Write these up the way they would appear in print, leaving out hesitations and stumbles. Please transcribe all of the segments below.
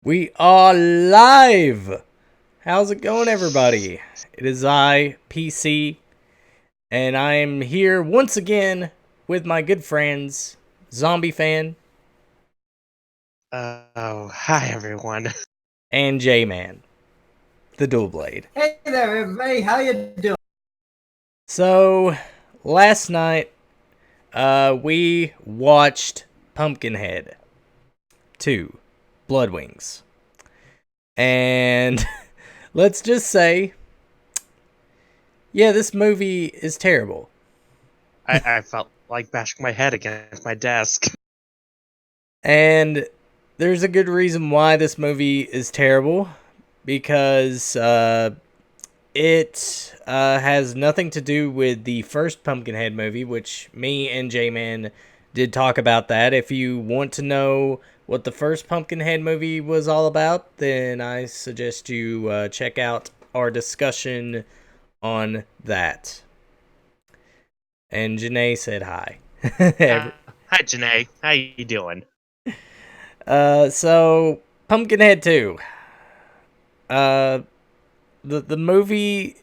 We are live! How's it going, everybody? It is I, PC, and I am here once again with my good friends, Zombie Fan Hi everyone. and J-Man, the Dual Blade. Hey there, everybody. How you doing? So, last night, we watched Pumpkinhead 2, Bloodwings. And let's just say, yeah, this movie is terrible. I felt like bashing my head against my desk. And there's a good reason why this movie is terrible, because it has nothing to do with the first Pumpkinhead movie, which me and J-Man did talk about that. If you want to know what the first Pumpkinhead movie was all about, then I suggest you check out our discussion on that. And Janae said hi. Hi Janae, how you doing? So Pumpkinhead 2. The movie,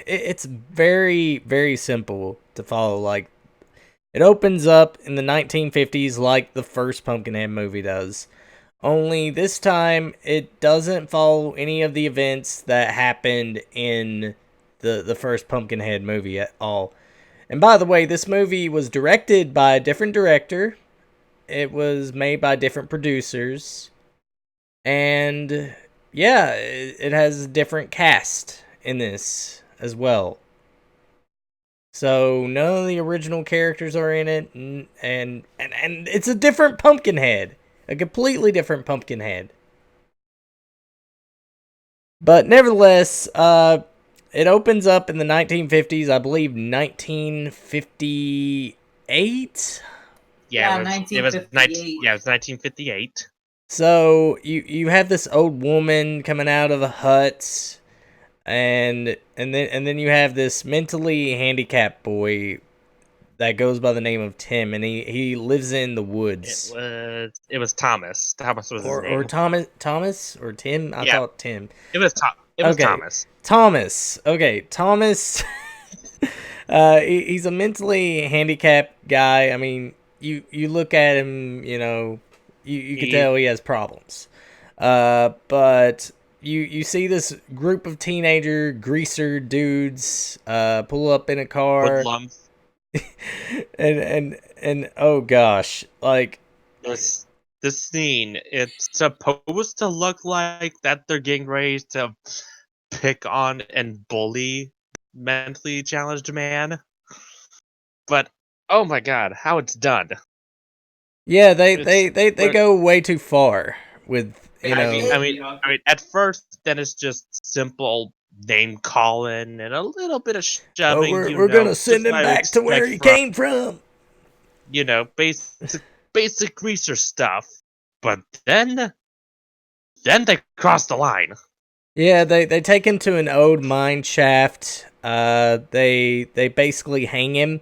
it's very, very simple to follow. Like, it opens up in the 1950s like the first Pumpkinhead movie does. Only this time it doesn't follow any of the events that happened in the first Pumpkinhead movie at all. And by the way, this movie was directed by a different director. It was made by different producers. And yeah, it has a different cast in this as well. So none of the original characters are in it, and it's a different Pumpkinhead, a completely different Pumpkinhead. But nevertheless, it opens up in the 1950s, I believe 1958. Yeah, It was 1958. 1958. So you have this old woman coming out of a hut, and then you have this mentally handicapped boy that goes by the name of Tim, and he lives in the woods. It was Thomas. Thomas was his Or name. Thomas or Tim. I Yeah, thought Tim. it was Okay, Thomas. Thomas. Okay, Thomas. He's a mentally handicapped guy. I mean, you look at him, you can tell he has problems. But you see this group of teenager greaser dudes pull up in a car, Hoodlums. and oh gosh, like This scene, it's supposed to look like that they're getting ready to pick on and bully mentally challenged man. But oh my god, how it's done. yeah, It's they go way too far with at first, then it's just simple name calling and a little bit of oh, shoving, we're gonna just send him what I would back to where expect he from, came from. basic greaser stuff. But then they cross the line. Yeah, they take him to an old mine shaft. They basically hang him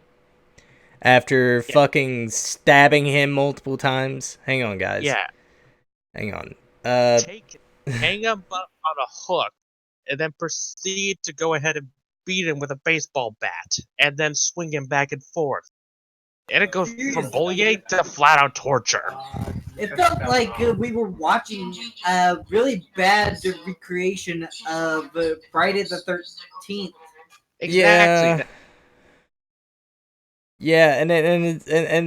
after Yeah, fucking stabbing him multiple times. Hang on, guys. yeah. Hang on. Uh, Hang him up on a hook, and then proceed to go ahead and beat him with a baseball bat, and then swing him back and forth. And it goes from bullying to flat out torture. It felt like we were watching a really bad recreation of Friday the 13th. Exactly. yeah, yeah, and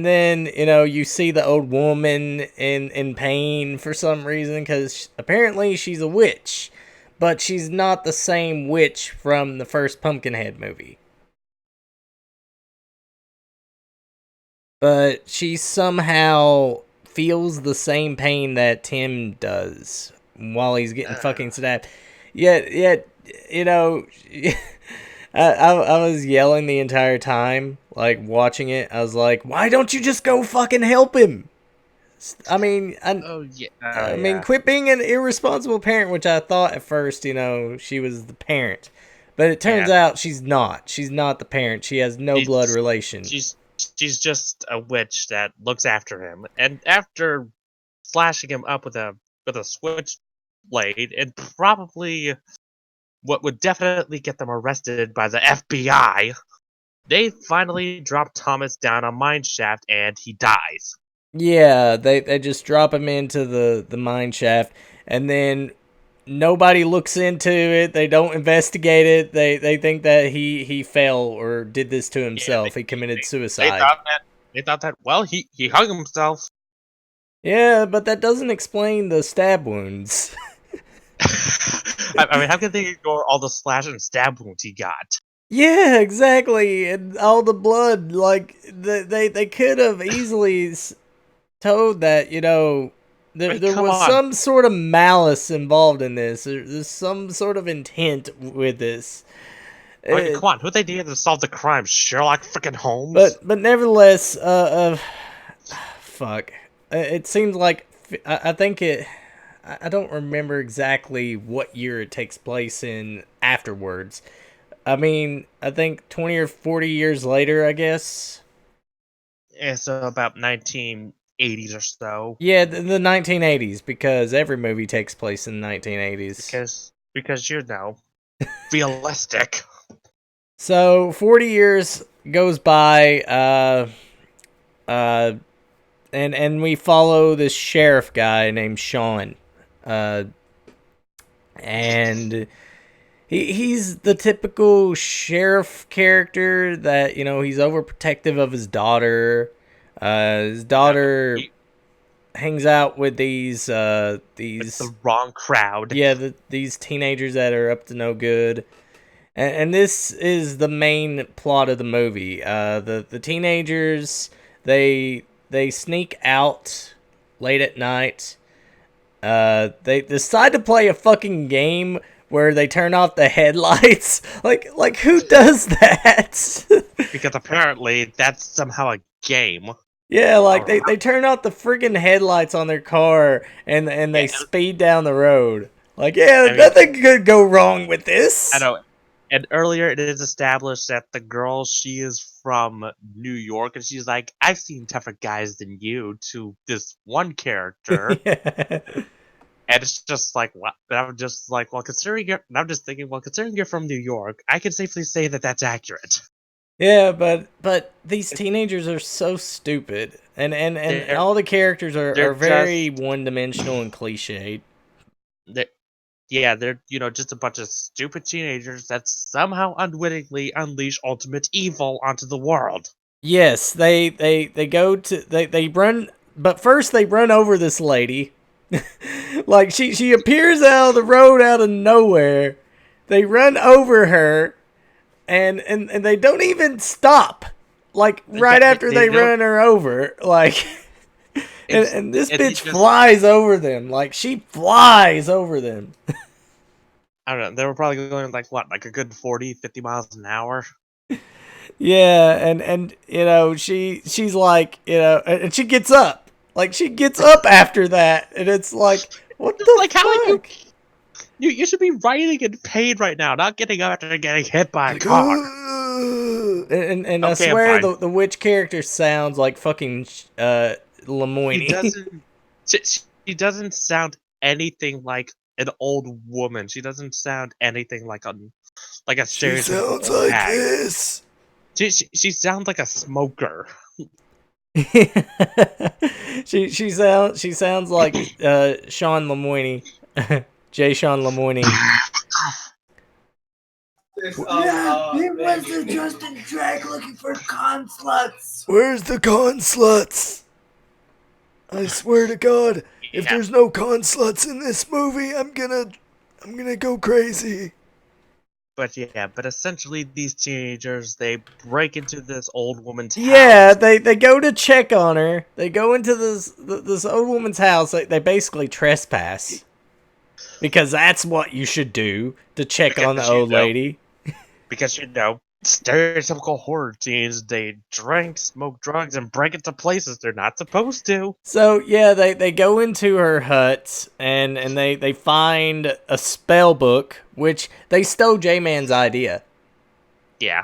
then you see the old woman in pain for some reason because apparently she's a witch, but she's not the same witch from the first Pumpkinhead movie. But she somehow feels the same pain that Tim does while he's getting fucking stabbed. Yet, you know, I was yelling the entire time, like watching it. I was like, "Why don't you just go fucking help him?" I mean, Oh yeah. I mean, quit being an irresponsible parent, which I thought at first, she was the parent. But it turns Yeah. out she's not. She's not the parent. She has no blood relation. She's just a witch that looks after him, and after slashing him up with a switchblade, played, and probably what would definitely get them arrested by the FBI, they finally drop Thomas down a mine shaft and he dies. Yeah, they just drop him into the mine shaft, and then nobody looks into it. They don't investigate it. They think that he fell or did this to Yeah, himself. He committed they suicide. thought that well he hung himself. Yeah, but that doesn't explain the stab wounds. I mean, how can they ignore all the slash and stab wounds he got? Yeah, exactly, and all the blood. Like they could have easily told that I there mean, there come was on. some sort of malice involved in this. There's some sort of intent with this. I mean, It, come on. Who they needed to solve the crime? Sherlock freaking Holmes? but nevertheless, fuck. It seems like I think it. I don't remember exactly what year it takes place in afterwards. I mean, I think 20 or 40 years later, I guess. It's about 1980s or so. Yeah, the 1980s, because every movie takes place in the 1980s. Because realistic. So 40 years goes by, uh, and we follow this sheriff guy named Sean, uh, and he's the typical sheriff character that he's overprotective of his daughter. His daughter hangs out with these It's the wrong crowd. yeah, these teenagers that are up to no good. And this is the main plot of the movie. The teenagers, they sneak out late at night. They decide to play a fucking game where they turn off the headlights. Like who does that? Because apparently that's somehow a game. Yeah, like they turn off the friggin' headlights on their car and they speed down the road. Like, nothing could go wrong with this. I know. And earlier it is established that the girl, she is from New York, and she's like, I've seen tougher guys than you, to this one character. Yeah. And it's just like, what? And I'm just like, well, I'm just thinking, well, considering you're from New York, I can safely say that that's accurate. Yeah, but these teenagers are so stupid, and all the characters are very one-dimensional and cliched. They're just a bunch of stupid teenagers that somehow unwittingly unleash ultimate evil onto the world. Yes, they go to they run, but first they run over this lady. Like she appears out of the road out of nowhere. They run over her, and they don't even stop. Like right after they run her over, like. And this bitch flies over them. Like, she flies over them. I don't know. They were probably going like a good 40, 50 miles an hour. Yeah, and she's like, and she gets up. Like, she gets up after that, and it's like, what the fuck? How you should be writing in pain right now, not getting up after getting hit by a car. And okay, I swear the witch character sounds like fucking Lemoyne. She doesn't sound anything like an old woman. She doesn't sound anything like a stereotypical. She sounds like hag. this. She sounds like a smoker. she sounds like Sean Lemoyne, J. Sean Lemoyne. He was the Justin Drag looking for con sluts. Where's the con sluts? I swear to God, if there's no con sluts in this movie, I'm gonna go crazy. But essentially these teenagers, they break into this old woman's house. Yeah, they go to check on her. They go into this old woman's house. They basically trespass. Because that's what you should do to check on the old lady. Because stereotypical horror teens, they drink, smoke drugs, and break into places they're not supposed to. So yeah, they go into her hut and they find a spell book, which they stole J-Man's idea. Yeah.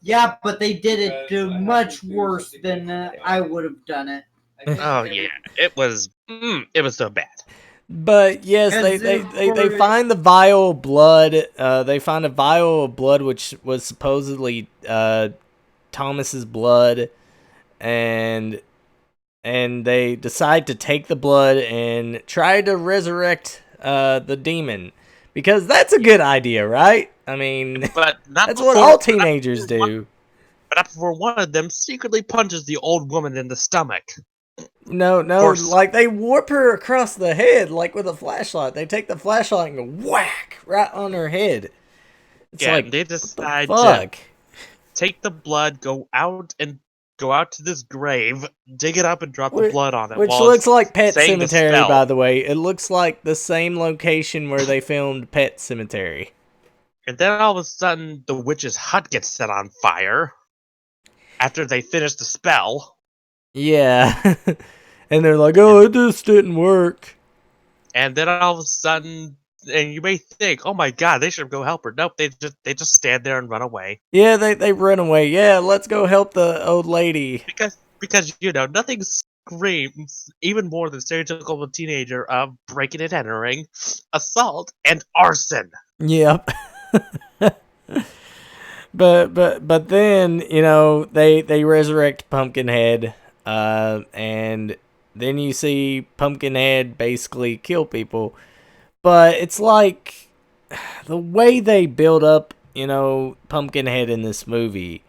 Yeah, but they did it much worse than I would have done it. Oh yeah, it was so bad. But yes, they find the vial of blood. They find a vial of blood, which was supposedly Thomas's blood, and they decide to take the blood and try to resurrect the demon, because that's a good idea, right? I mean, But not that's before, what all teenagers do. But not before one of them secretly punches the old woman in the stomach. No, For like they warp her across the head, like with a flashlight. They take the flashlight and go whack right on her head. It's yeah, like, they what the decide to fuck? take the blood, go out to this grave, dig it up, and drop the blood on it. Which while looks it's like Pet saying the Cemetery, spell. by the way. It looks like the same location where they filmed Pet Cemetery. And then all of a sudden, the witch's hut gets set on fire after they finish the spell. Yeah. And they're like, oh, it just didn't work. And then all of a sudden, and you may think, oh my god, they should go help her. Nope, they just stand there and run away. Yeah, they run away. Yeah, let's go help the old lady. Because nothing screams even more than stereotypical teenager of breaking and entering, assault, and arson. Yep. But then, they resurrect Pumpkinhead, and then you see Pumpkinhead basically kill people. But it's like the way they build up, Pumpkinhead in this movie,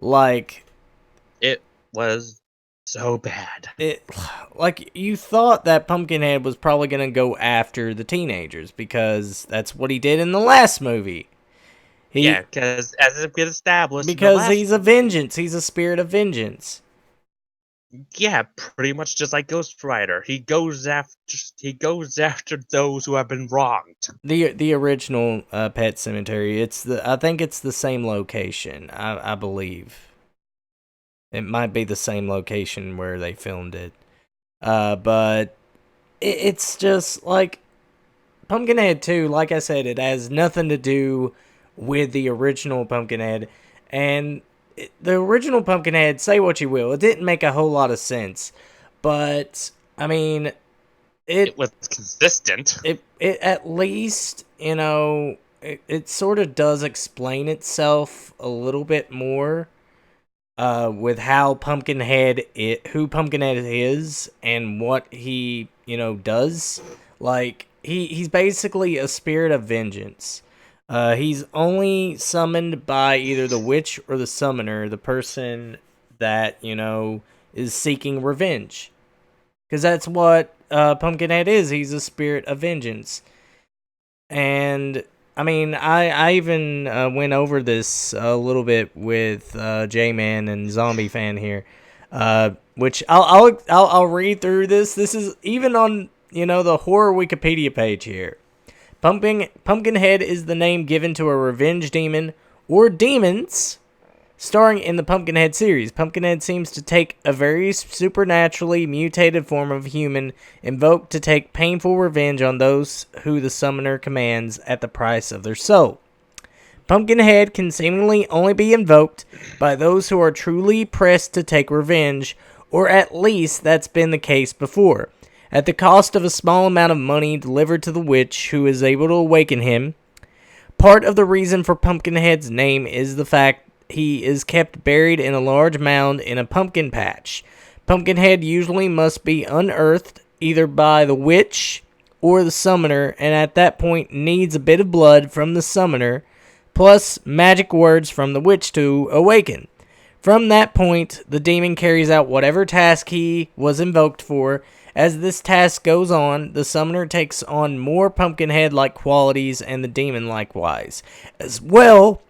like It was so bad. like you thought that Pumpkinhead was probably gonna go after the teenagers, because that's what he did in the last movie. Because as it gets established, because he's a vengeance. He's a spirit of vengeance. Yeah, pretty much just like Ghost Rider. He goes after those who have been wronged. The original Pet Cemetery. I think it's the same location. I believe it might be the same location where they filmed it. But it's just like Pumpkinhead 2. Like I said, it has nothing to do with the original Pumpkinhead, and the original Pumpkinhead, say what you will, it didn't make a whole lot of sense, but I mean, it was consistent. It at least, it sort of does explain itself a little bit more, with how who Pumpkinhead is and what he, does. Like he's basically a spirit of vengeance. He's only summoned by either the witch or the summoner, the person that, is seeking revenge. Because that's what Pumpkinhead is. He's a spirit of vengeance. And, I mean, I even went over this a little bit with J-Man and Zombie Fan here. Which I'll read through this. This is even on, the horror Wikipedia page here. Pumpkinhead is the name given to a revenge demon or demons starring in the Pumpkinhead series. Pumpkinhead seems to take a very supernaturally mutated form of human, invoked to take painful revenge on those who the summoner commands at the price of their soul. Pumpkinhead can seemingly only be invoked by those who are truly pressed to take revenge, or at least that's been the case before, at the cost of a small amount of money delivered to the witch who is able to awaken him. Part of the reason for Pumpkinhead's name is the fact he is kept buried in a large mound in a pumpkin patch. Pumpkinhead usually must be unearthed either by the witch or the summoner, and at that point needs a bit of blood from the summoner, plus magic words from the witch to awaken. From that point, the demon carries out whatever task he was invoked for. As this task goes on, the summoner takes on more Pumpkinhead-like qualities, and the demon likewise, as well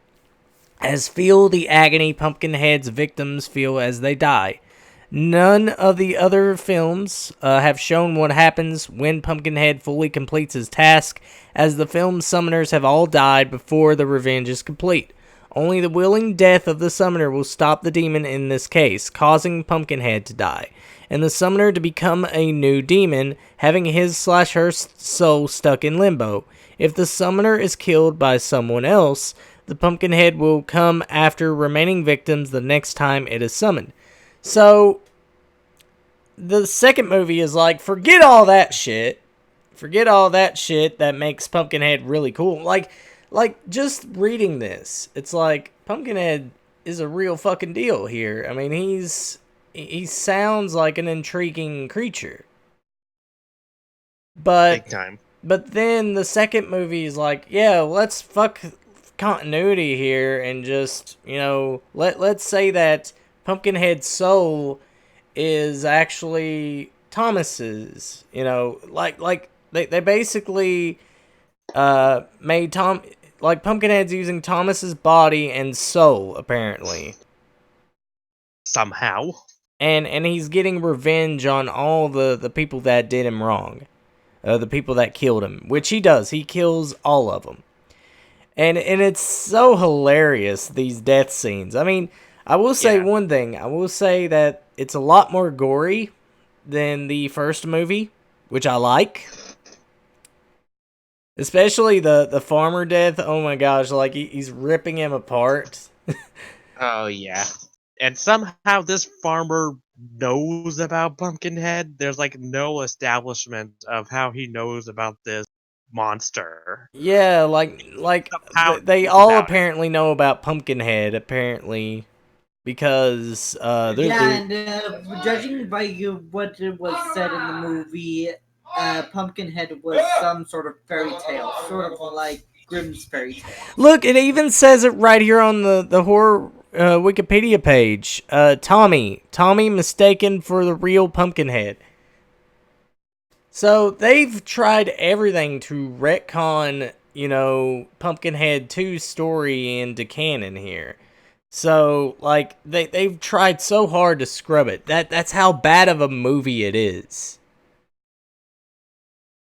as feel the agony Pumpkinhead's victims feel as they die. None of the other films have shown what happens when Pumpkinhead fully completes his task, as the film's summoners have all died before the revenge is complete. Only the willing death of the summoner will stop the demon in this case, causing Pumpkinhead to die, and the summoner to become a new demon, having his/her soul stuck in limbo. If the summoner is killed by someone else, the Pumpkinhead will come after remaining victims the next time it is summoned. So, the second movie is like, forget all that shit. forget all that shit that makes Pumpkinhead really cool. Like just reading this, it's like Pumpkinhead is a real fucking deal here. I mean, he sounds like an intriguing creature. But Big time. but then the second movie is like, yeah, let's fuck continuity here and just, let's say that Pumpkinhead's soul is actually Thomas's, like they basically made Tom, like, Pumpkinhead's using Thomas's body and soul apparently. Somehow. And he's getting revenge on all the people that did him wrong. The people that killed him, which he does. He kills all of them. And it's so hilarious, these death scenes. I mean, I will say one thing. I will say that it's a lot more gory than the first movie, which I like. Especially the farmer death. Oh my gosh, like he's ripping him apart. Oh, yeah. And somehow this farmer knows about Pumpkinhead. There's like no establishment of how he knows about this monster. Yeah, like Somehow they knows all about it. apparently know about Pumpkinhead, apparently. Because Yeah, and judging by what was said in the movie, Pumpkinhead was some sort of fairy tale, sort of like Grimm's fairy tale. Look, it even says it right here on the horror Wikipedia page. Tommy mistaken for the real Pumpkinhead. So they've tried everything to retcon, Pumpkinhead 2's story into canon here. So, like, they've tried so hard to scrub it. That's how bad of a movie it is.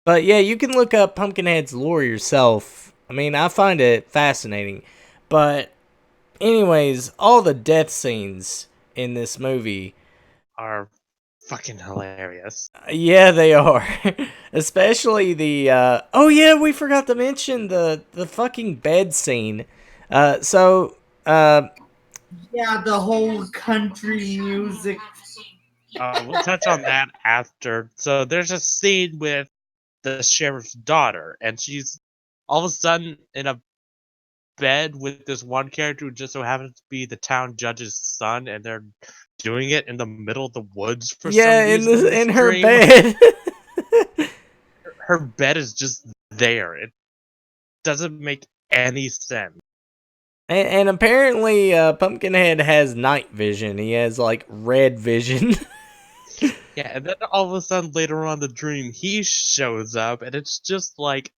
But yeah, you can look up Pumpkinhead's lore yourself. I mean, I find it fascinating. But anyways, all the death scenes in this movie, Are fucking hilarious. yeah, they are. Especially the oh yeah, we forgot to mention the fucking bed scene. So Yeah, the whole country music. We'll touch on that after. So there's a scene with the sheriff's daughter, and she's all of a sudden in a bed with this one character who just so happens to be the town judge's son, and they're doing it in the middle of the woods for some yeah, reason in this in her dream. bed. Her bed is just there. It doesn't make any sense. And apparently, Pumpkinhead has night vision. He has, like, red vision. Yeah, and then all of a sudden later on in the dream, he shows up, and it's just like,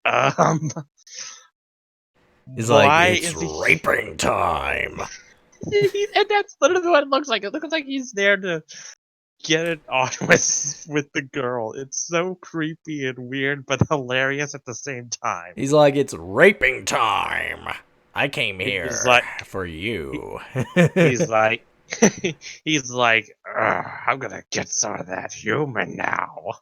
He's why like, it's is he? raping time. And that's literally what it looks like. It looks like he's there to get it on with the girl. It's so creepy and weird, but hilarious at the same time. He's like, it's raping time. I came here He's like, for you. he's like, he's like, I'm gonna get some of that human now.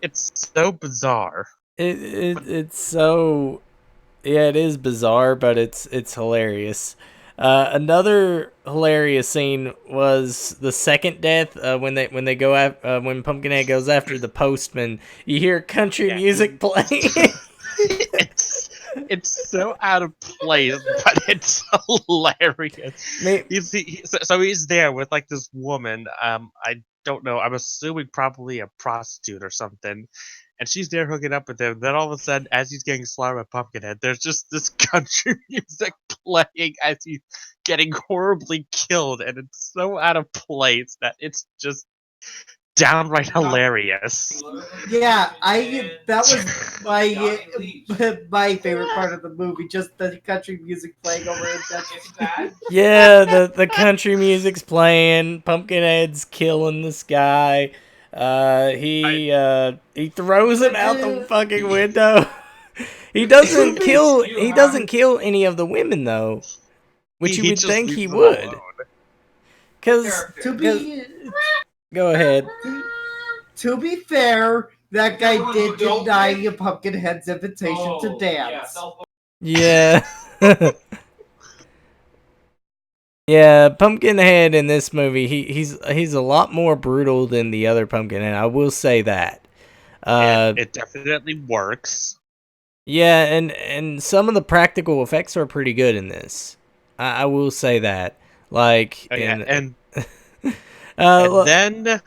It's so bizarre. It's so, yeah, it is bizarre, but it's hilarious. Another hilarious scene was the second death when they go when Pumpkinhead goes after the postman. You hear country music playing. It's so out of place, but it's hilarious. He's there with like this woman. I don't know. I'm assuming probably a prostitute or something. And she's there hooking up with him. Then all of a sudden, as he's getting slaughtered by Pumpkinhead, there's just this country music playing as he's getting horribly killed, and it's so out of place that it's just downright hilarious. Yeah, that was my favorite part of the movie, just the country music playing over it. That's Yeah, the country music's playing. Pumpkinhead's killing this guy. He throws him out the fucking window. He doesn't kill any of the women though, which you would just think leaves he them would. alone. Cause go ahead. To be fair, that guy did deny Pumpkinhead's invitation to dance. Yeah. Yeah, Pumpkinhead in this movie, he's a lot more brutal than the other Pumpkinhead. I will say that. And it definitely works. Yeah, and some of the practical effects are pretty good in this. I will say that. Like, Oh, yeah, in and then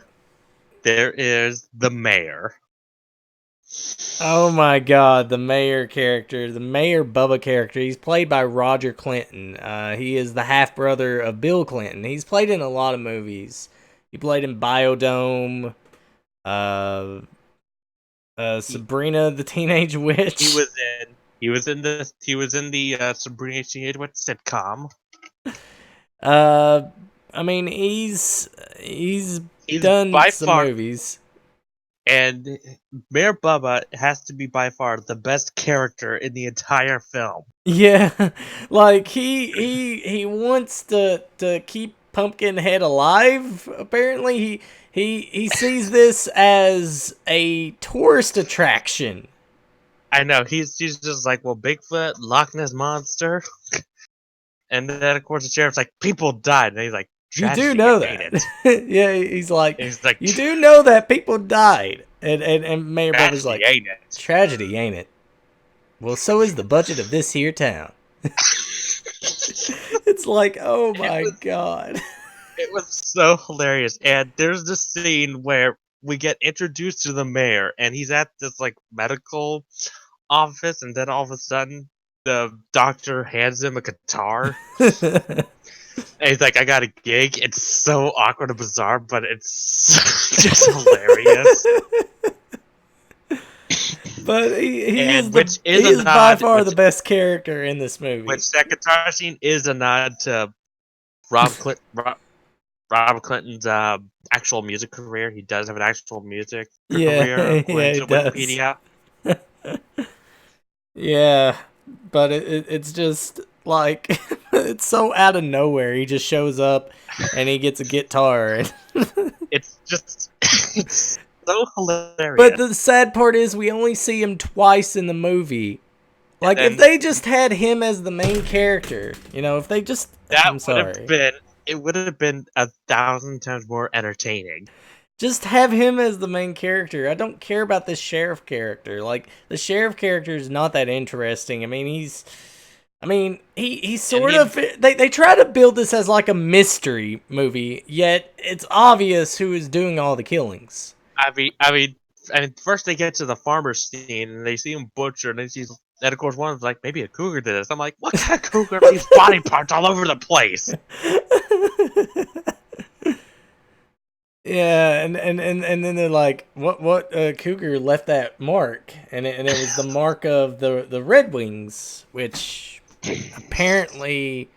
there is the mayor. oh my god, the mayor character, the Mayor Bubba character. He's played by Roger Clinton. He is the half brother of Bill Clinton. He's played in a lot of movies. He played in Biodome, uh, Sabrina the Teenage Witch. He was in the Sabrina Teenage Witch sitcom. I mean, he's He's done by some far, movies. and Mayor Bubba has to be by far the best character in the entire film. Yeah, like he wants to keep Pumpkinhead alive. Apparently, he sees this as a tourist attraction. I know, he's just like, well, Bigfoot, Loch Ness monster, and then of course the sheriff's like, people died, and he's like, You do tragedy, know ain't that. it? Yeah, he's like, And he's like, you do know that people died, and Mayor Bubba's tragedy, like, ain't it? tragedy, ain't it? Well, so is the budget of this here town. It's like, oh my god. It was so hilarious. And there's this scene where we get introduced to the mayor, and he's at this like medical office, and then all of a sudden the doctor hands him a guitar, and he's like, "I got a gig." It's so awkward and bizarre, but it's just hilarious. But he And he is by far the best character in this movie. which that guitar scene is a nod to Rob Clinton. Robert Clinton's actual music career. He does have an actual music career, Yeah, according he to does. Wikipedia. Yeah, but it's just like it's so out of nowhere. He just shows up and he gets a guitar. It's just it's so hilarious. But the sad part is we only see him twice in the movie. Like if they just had him as the main character, if they just it would have been 1,000 times more entertaining. Just have him as the main character. I don't care about the sheriff character. Like the sheriff character is not that interesting. I mean, he's sort of they try to build this as like a mystery movie, yet it's obvious who is doing all the killings. I mean, first they get to the farmer scene and they see him butchered, and of course one of them's like, maybe a cougar did this. I'm like, what kind of cougar have these body parts all over the place? Yeah, and then they're like, what cougar left that mark? And it was the mark of the Redwings, which apparently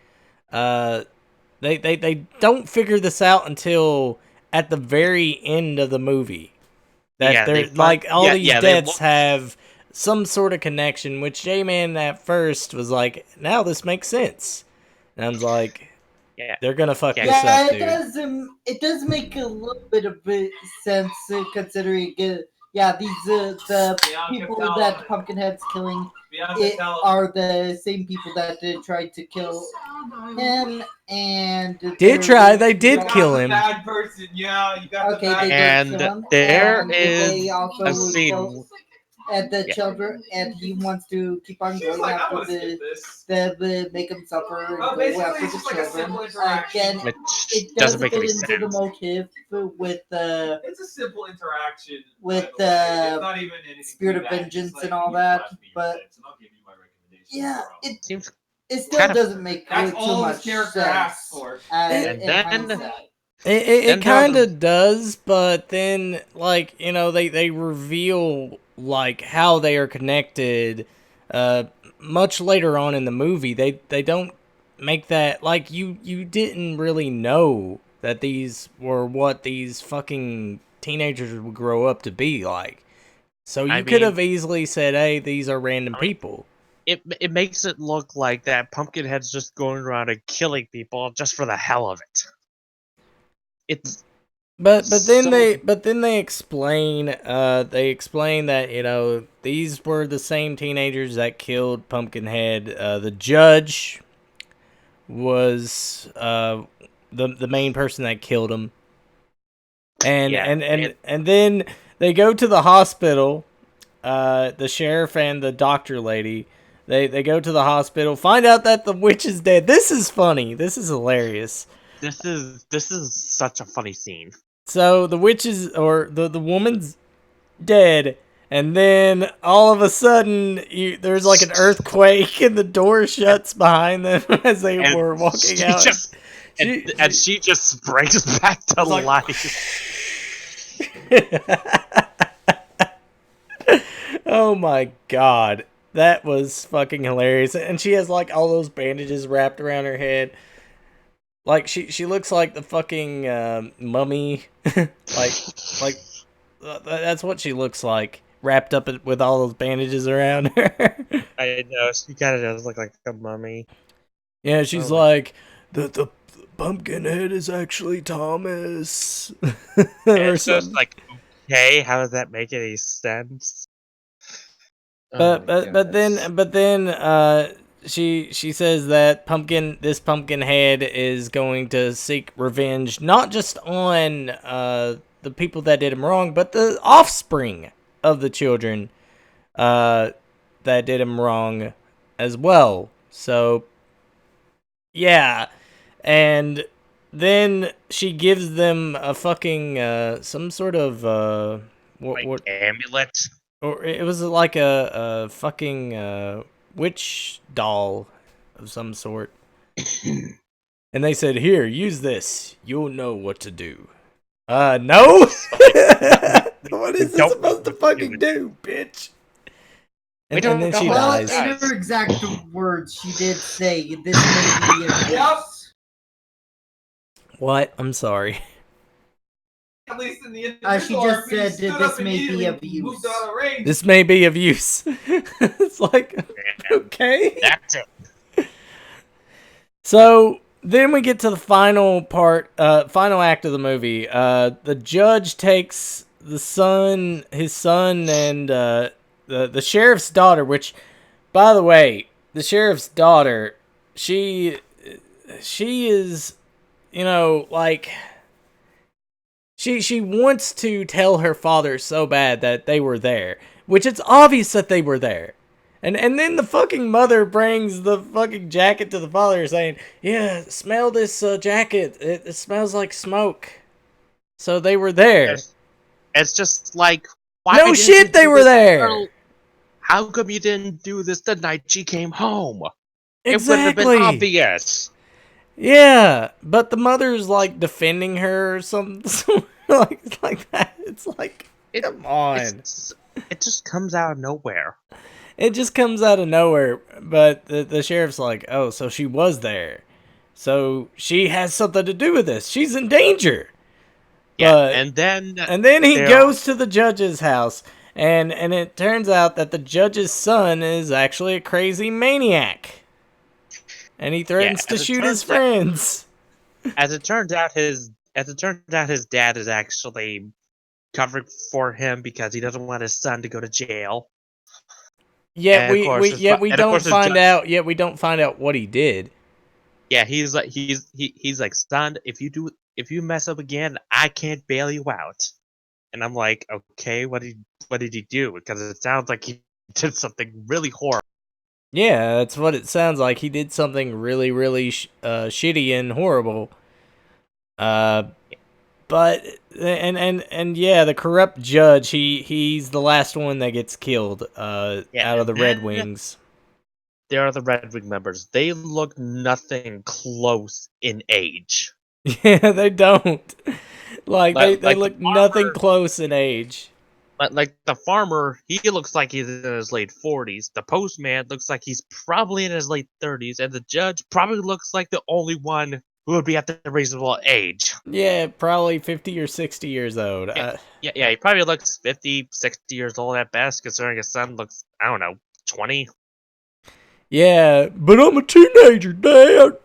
they don't figure this out until at the very end of the movie. That they're like all these deaths have some sort of connection, which J-Man at first was like, now this makes sense. And I was like, they're gonna fuck this up, dude. It does make a little bit of sense considering, these the people that Pumpkinhead's killing are the same people that tried to kill him, and they did kill him. Bad person, yeah, you got okay, they and did kill him. There and is they also a scene. At the children, and he wants to keep on going after the make him suffer and go after the children. Again, Which it does doesn't make get any into the sense. motive with it's a simple interaction with it's not even spirit of vengeance and all that, but yeah, it Seems still doesn't make that's too all much this character sense. asks for. And then It kind of does, but then like they reveal like how they are connected much later on in the movie. They don't make that like you didn't really know that these were what these fucking teenagers would grow up to be like. So you could have easily said, "Hey, these are random people." It makes it look like that Pumpkinhead's just going around and killing people just for the hell of it. It's But then they explain that these were the same teenagers that killed Pumpkinhead. The judge was the main person that killed him, and then they go to the hospital. The sheriff and the doctor lady. They go to the hospital, find out that the witch is dead. This is funny. This is hilarious. This is such a funny scene. So the witch is, or the woman's dead, and then all of a sudden there's like an earthquake and the door shuts behind them as they were walking out. She just springs back to life. Oh my god. That was fucking hilarious. And she has like all those bandages wrapped around her head. Like she looks like the fucking mummy. like that's what she looks like, wrapped up with all those bandages around her. I know, she kind of does look like a mummy. Yeah, she's like, the Pumpkinhead is actually Thomas. It's just like, okay, how does that make any sense? But then she says that this Pumpkinhead is going to seek revenge not just on the people that did him wrong, but the offspring of the children that did him wrong as well. So yeah, and then she gives them a fucking some sort of what amulet. Or it was like a fucking witch doll of some sort. And they said, "Here, use this. You'll know what to do." No? What is this supposed to fucking do, bitch? And then she dies. In her exact words, she did say, "This may be a use." What? I'm sorry. At least in the She just said this may be of use. This may be of use. It's like, okay. That's it. So then we get to the final part, final act of the movie. The judge takes his son, and the sheriff's daughter. Which, by the way, the sheriff's daughter, she is, like. She wants to tell her father so bad that they were there, which it's obvious that they were there. And then the fucking mother brings the fucking jacket to the father saying, "Yeah, smell this jacket. It smells like smoke." So they were there. It's just like, why no shit, they were there. How come you didn't do this the night she came home? Exactly. It would have been obvious. Yeah, but the mother's like defending her or something like that. It's like, come on. It just comes out of nowhere. It just comes out of nowhere. But the sheriff's like, "Oh, so she was there. So she has something to do with this. She's in danger." Yeah, but, and then he goes to the judge's house, and it turns out that the judge's son is actually a crazy maniac. And he threatens to shoot his friends. As it turns out, his dad is actually covering for him because he doesn't want his son to go to jail. Yet we don't find out what he did. Yeah, he's like, "Son, if you mess up again, I can't bail you out." And I'm like, "Okay, what did he do?" Because it sounds like he did something really horrible. Yeah, that's what it sounds like. He did something really, really shitty and horrible. But yeah, the corrupt judge, he's the last one that gets killed out of the Red Wings. There are the Red Wing members. They look nothing close in age. Yeah, they don't. They look nothing close in age. Like the farmer, he looks like he's in his late 40s. The postman looks like he's probably in his late 30s, and the judge probably looks like the only one who would be at the reasonable age. Yeah, probably 50 or 60 years old. Yeah, he probably looks 50, 60 years old at best, considering his son looks, I don't know, 20. Yeah, but I'm a teenager, Dad.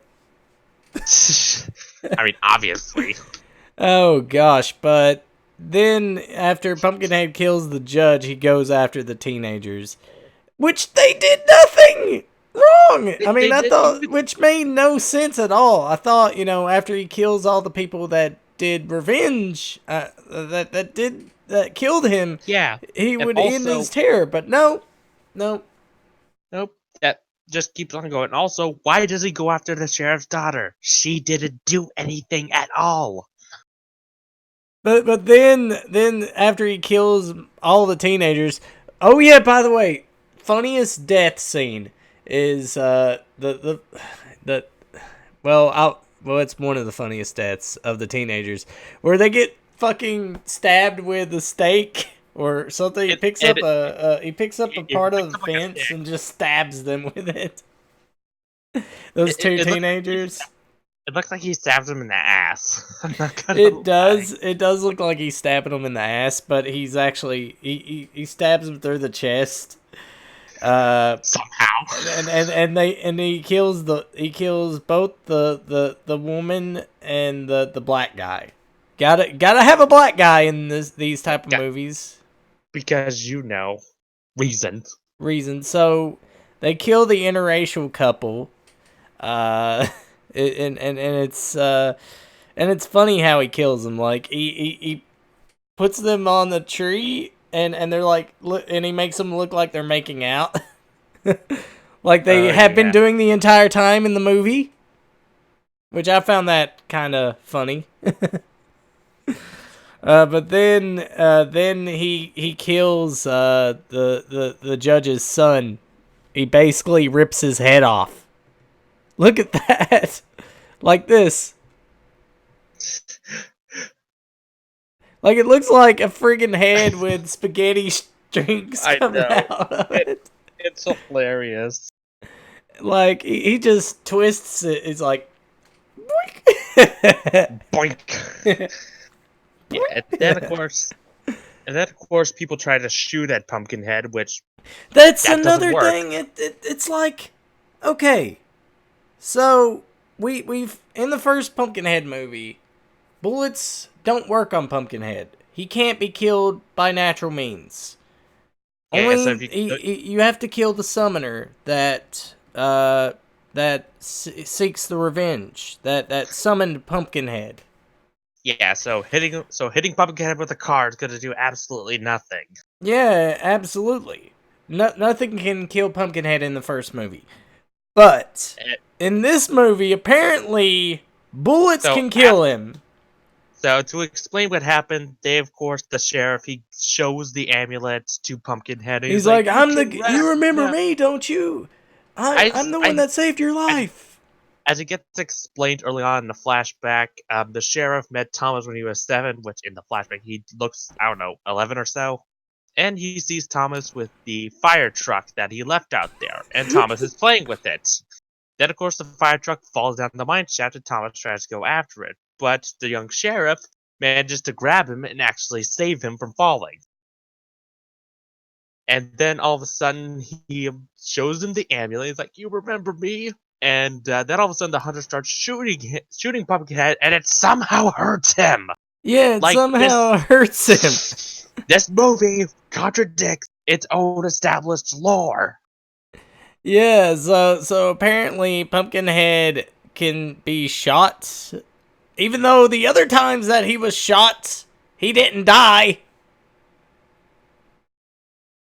I mean, obviously. Oh, gosh, but then after Pumpkinhead kills the judge, he goes after the teenagers, which they did nothing wrong. I mean, I thought, which made no sense at all. I thought, after he kills all the people that did revenge, that killed him, Yeah. he And would end also- his terror. But no. Nope. That just keeps on going. Also, why does he go after the sheriff's daughter? She didn't do anything at all. But then after he kills all the teenagers, oh yeah, by the way, funniest death scene is the well it's one of the funniest deaths of the teenagers where they get fucking stabbed with a stake or something. He picks up a part of the fence and just stabs them with it. Those two teenagers. It looks like he stabs him in the ass. I'm not gonna It lie. does. It does look like he's stabbing him in the ass, but he's actually he stabs him through the chest. Somehow. And he kills both the woman and the black guy. Gotta have a black guy in these type of movies. Because reasons. So they kill the interracial couple. And it's funny how he kills them. Like he puts them on the tree, and they're like, look, and he makes them look like they're making out, like they have been doing the entire time in the movie, which I found that kind of funny. But then he kills the judge's son. He basically rips his head off. Look at that. Like this. Like it looks like a friggin' head with spaghetti strings coming out of it. It's hilarious. Like he just twists it. It's like Boink. Yeah, and then of course people try to shoot at Pumpkinhead, which that's that another doesn't work. thing. It's like, okay, so we've in the first Pumpkinhead movie, bullets don't work on Pumpkinhead. He can't be killed by natural means. Yeah, Only so if you have to kill the summoner that seeks the revenge that summoned Pumpkinhead. Yeah, so hitting Pumpkinhead with a car is gonna do absolutely nothing. Yeah, absolutely. Nothing can kill Pumpkinhead in the first movie. But in this movie, apparently, bullets can kill him. So to explain what happened, the sheriff, he shows the amulet to Pumpkinhead. And He's like, you remember me, don't you? I'm the one that saved your life. As it gets explained early on in the flashback, the sheriff met Thomas when he was 7, which in the flashback he looks, 11 or so. And he sees Thomas with the fire truck that he left out there, and Thomas is playing with it. Then, of course, the fire truck falls down the mine shaft, and Thomas tries to go after it. But the young sheriff manages to grab him and actually save him from falling. And then all of a sudden, he shows him the amulet. He's like, "You remember me?" And then all of a sudden, the hunter starts shooting Pumpkinhead, and it somehow hurts him. Yeah, it somehow hurts him. This movie contradicts its own established lore. Yeah, so apparently Pumpkinhead can be shot, even though the other times that he was shot, he didn't die.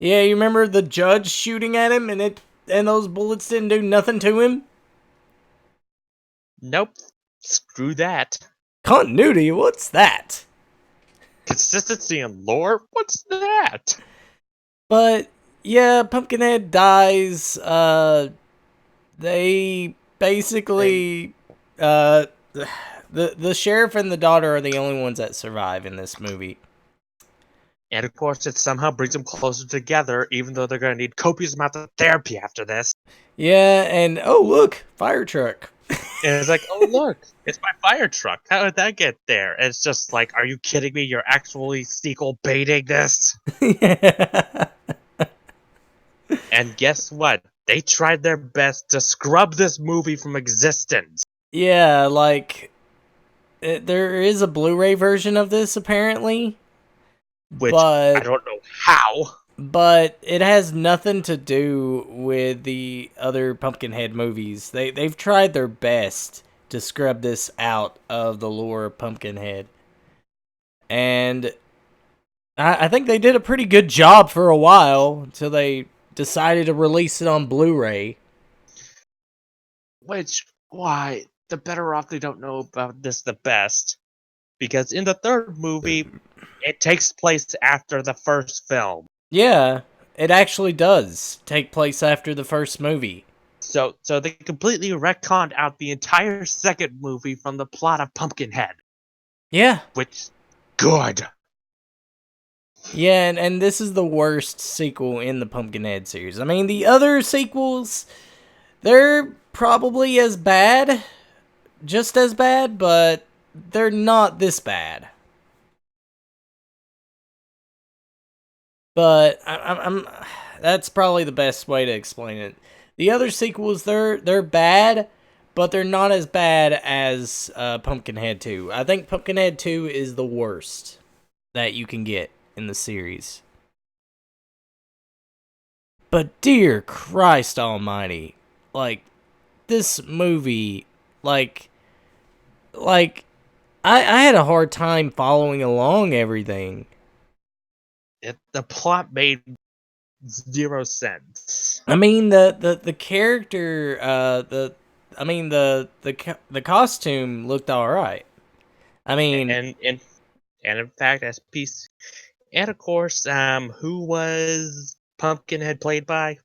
Yeah, you remember the judge shooting at him, and those bullets didn't do nothing to him? Nope. Screw that. Continuity? What's that? Consistency in lore? What's that? But yeah, Pumpkinhead dies. They basically the sheriff and the daughter are the only ones that survive in this movie. And of course, it somehow brings them closer together, even though they're going to need copious amounts of therapy after this. Yeah, and oh look, fire truck. And it's like, oh look, it's my fire truck. How did that get there? And it's just like, are you kidding me? You're actually sequel baiting this? Yeah. And guess what? They tried their best to scrub this movie from existence. Yeah, like there is a Blu-ray version of this apparently, Which I don't know how. But it has nothing to do with the other Pumpkinhead movies. They've tried their best to scrub this out of the lore of Pumpkinhead. And I think they did a pretty good job for a while until they decided to release it on Blu-ray. Which, why, the better off they don't know about this, the best. Because in the third movie, it takes place after the first film. Yeah, it actually does take place after the first movie. So they completely retconned out the entire second movie from the plot of Pumpkinhead. Yeah. Which, good. Yeah, and this is the worst sequel in the Pumpkinhead series. I mean, the other sequels, they're probably as bad, just as bad, but they're not this bad. But I'm that's probably the best way to explain it. The other sequels, they're bad, but they're not as bad as Pumpkinhead 2. I think Pumpkinhead 2 is the worst that you can get in the series. But dear Christ almighty, like, this movie, like I had a hard time following along everything. The plot made 0 sense. I mean the character the costume looked all right. I mean, And in fact, as piece, and of course, who was Pumpkinhead played by?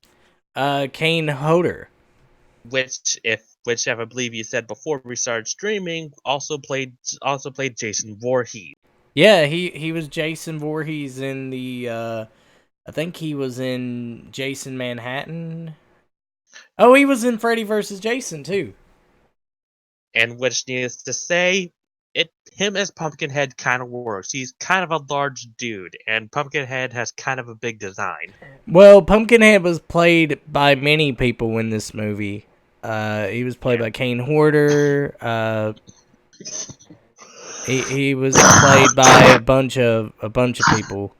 Kane Hodder. Which I believe you said before we started streaming, also played Jason Voorhees. Yeah, he was Jason Voorhees in the I think he was in Jason Manhattan. Oh, he was in Freddy vs. Jason too. And which needs to say, him as Pumpkinhead kind of works. He's kind of a large dude, and Pumpkinhead has kind of a big design. Well, Pumpkinhead was played by many people in this movie. He was played by Kane Hodder. He was played by a bunch of people.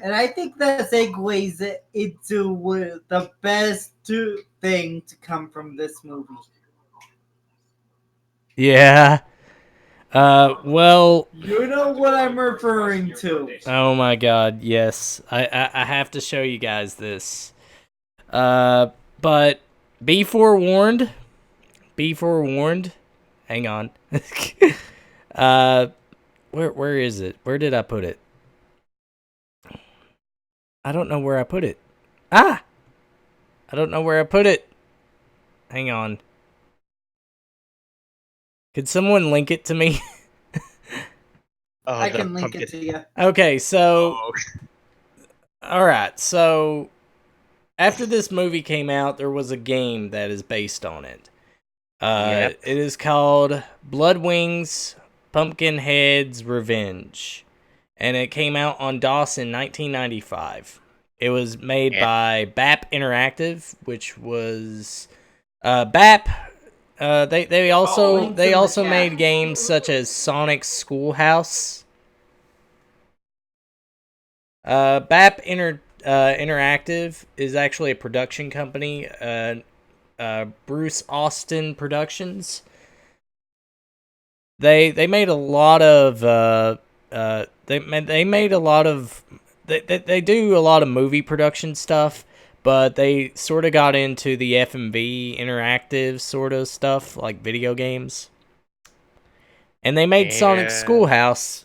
And I think that segues into the best thing to come from this movie. Yeah. Well, You know what I'm referring to. oh my God, yes. I have to show you guys this. But be forewarned. Be forewarned. Hang on. Where is it? Where did I put it? I don't know where I put it. Ah! I don't know where I put it. Hang on. Could someone link it to me? I can link it to you. Okay, so... Alright, so... After this movie came out, there was a game that is based on it. Yep. It is called Bloodwings, Pumpkinhead's Revenge. And it came out on DOS in 1995. It was made by BAP Interactive, which was BAP. They also made games such as Sonic Schoolhouse. BAP Interactive is actually a production company. Bruce Austin Productions. They made a lot of they made a lot of they do a lot of movie production stuff, but they sort of got into the FMV interactive sort of stuff, like video games. And they made Sonic Schoolhouse.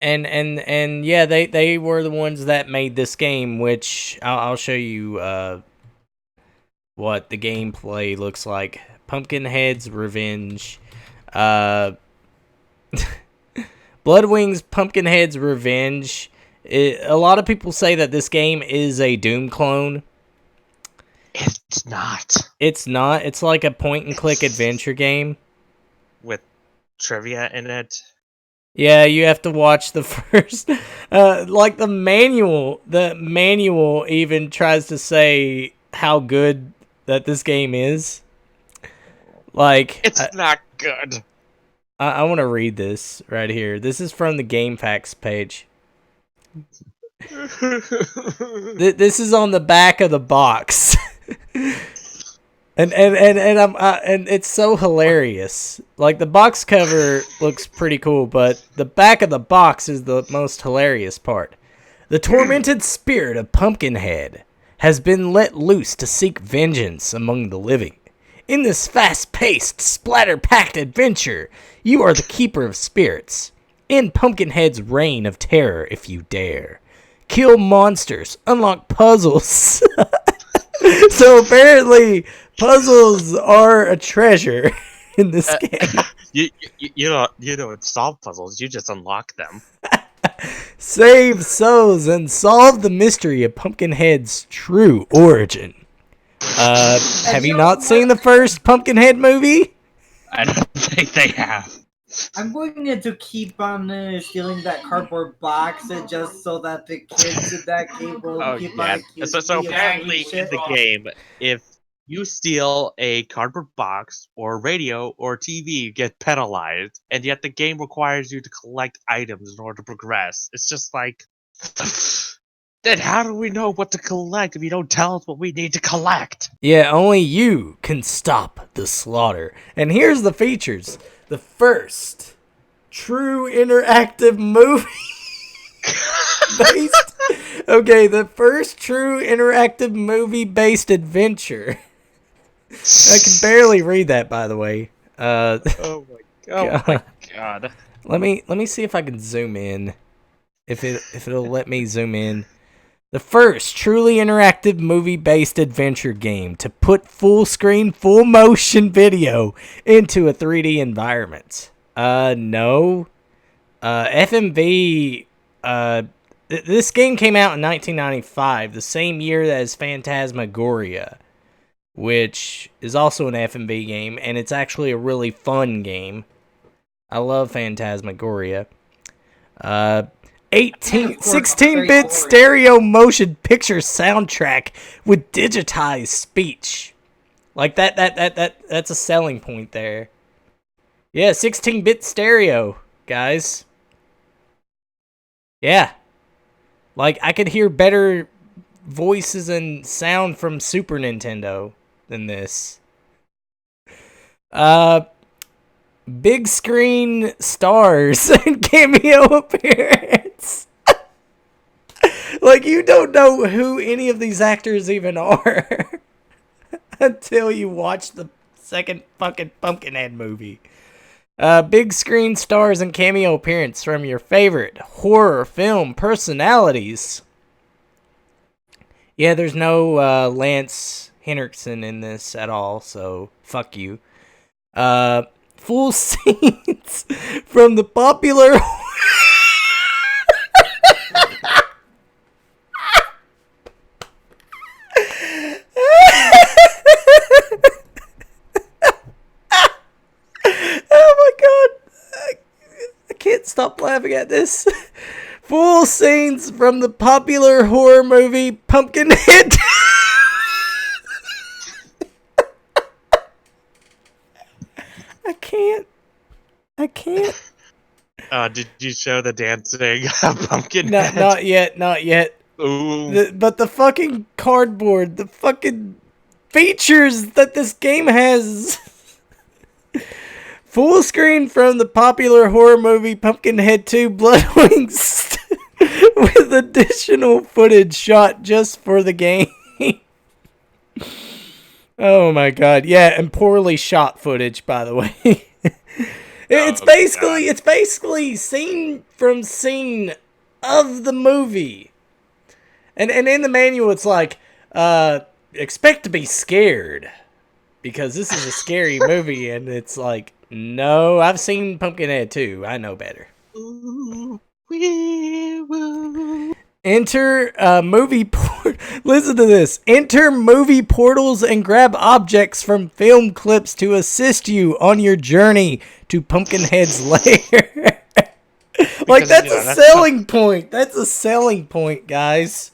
And yeah, they were the ones that made this game, which I'll show you what the gameplay looks like. Pumpkinhead's Revenge. Bloodwings Pumpkinhead's Revenge. A lot of people say that this game is a Doom clone. It's not. It's not. It's like a point-and-click adventure game. With trivia in it. Yeah, you have to watch the first... like, the manual even tries to say how good that this game is. Like... It's not good. I want to read this right here. This is from the GameFAQs page. This is on the back of the box. And it's so hilarious. Like, the box cover looks pretty cool, but the back of the box is the most hilarious part. The tormented spirit of Pumpkinhead has been let loose to seek vengeance among the living. In this fast-paced, splatter-packed adventure, you are the keeper of spirits. End Pumpkinhead's reign of terror if you dare. Kill monsters, unlock puzzles. So apparently, puzzles are a treasure in this game. You don't solve puzzles. You just unlock them. Save souls and solve the mystery of Pumpkinhead's true origin. Have you not seen the first Pumpkinhead movie? I don't think they have. I'm going to keep on stealing that cardboard box just so that the kids in that game will keep on accusing So me of apparently stealing in the shit. game, if you steal a cardboard box or radio or TV, you get penalized, and yet the game requires you to collect items in order to progress. It's just like, then how do we know what to collect if you don't tell us what we need to collect? Yeah, only you can stop the slaughter. And here's the features. The first true interactive movie based... Okay, the first true interactive movie-based adventure. I can barely read that, by the way. Oh my god. Let me see if I can zoom in. If it'll let me zoom in. The first truly interactive movie-based adventure game to put full-screen, full-motion video into a 3D environment. No. FMV, this game came out in 1995, the same year as Phantasmagoria, which is also an FMV game, and it's actually a really fun game. I love Phantasmagoria. 16-bit stereo motion picture soundtrack with digitized speech. Like that's a selling point there. Yeah, 16-bit stereo, guys. Yeah. Like, I could hear better voices and sound from Super Nintendo than this. Big screen stars and cameo appearance. Like, you don't know who any of these actors even are until you watch the second fucking Pumpkinhead movie. Big screen stars and cameo appearance from your favorite horror film personalities. Yeah, there's no Lance Henriksen in this at all, so fuck you. Full scenes from the popular... Oh my god. I can't stop laughing at this. Full scenes from the popular horror movie Pumpkinhead. I can't. Did you show the dancing Pumpkinhead? Not yet. Ooh. But the fucking cardboard, the fucking features that this game has. Full screen from the popular horror movie Pumpkinhead 2 Bloodwings with additional footage shot just for the game. Oh my god. Yeah, and poorly shot footage, by the way. It's basically scene from scene of the movie. And in the manual it's like, expect to be scared because this is a scary movie, and it's like, no, I've seen Pumpkinhead 2. I know better. Ooh, we will. Enter movie Listen to this. Enter movie portals and grab objects from film clips to assist you on your journey to Pumpkinhead's lair. Like, that's a selling point. That's a selling point, guys.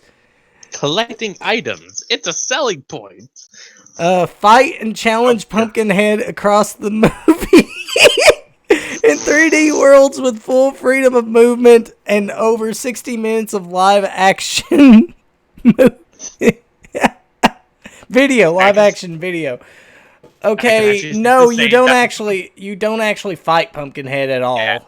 Collecting items. It's a selling point. Fight and challenge Pumpkinhead across the movie In 3D worlds with full freedom of movement and over 60 minutes of live action video, live action video. Okay, no, you don't actually fight Pumpkinhead at all. Yeah.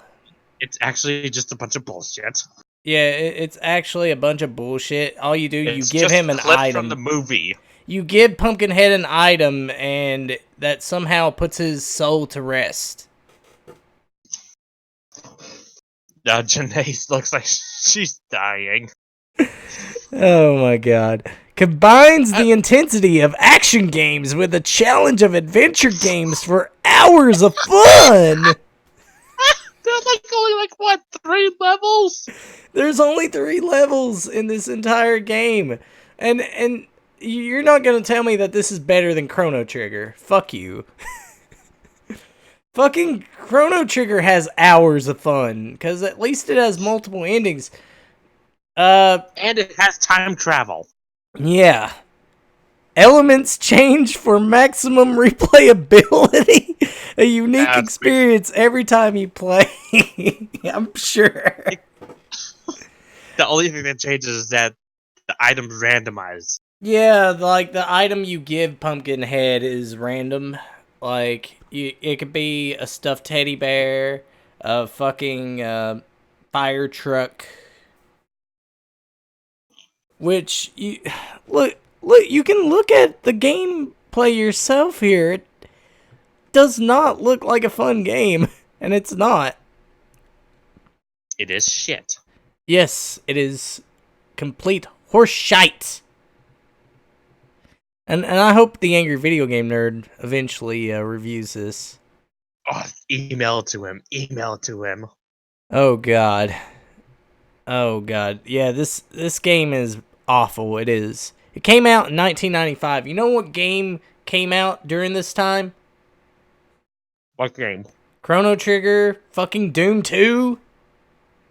It's actually just a bunch of bullshit. Yeah, it's actually a bunch of bullshit. All you do, you It's give just him an clips item. from the movie. You give Pumpkinhead an item, and that somehow puts his soul to rest. Janae looks like she's dying. Oh my god. Combines the intensity of action games with the challenge of adventure games for hours of fun! There's only what, 3 levels? There's only 3 levels in this entire game. And you're not gonna tell me that this is better than Chrono Trigger. Fuck you. Fucking Chrono Trigger has hours of fun, because at least it has multiple endings. And it has time travel. Yeah. Elements change for maximum replayability. A unique experience every time you play. I'm sure. The only thing that changes is that the items randomize. Yeah, like the item you give Pumpkinhead is random. Like, it could be a stuffed teddy bear, a fucking fire truck. Which, you look, you can look at the gameplay yourself here. It does not look like a fun game, and it's not. It is shit. Yes, it is complete horseshite. And I hope the Angry Video Game Nerd eventually reviews this. Oh, email it to him. Email it to him. Oh god. Oh god. Yeah, this game is awful. It is. It came out in 1995. You know what game came out during this time? What game? Chrono Trigger, fucking Doom 2.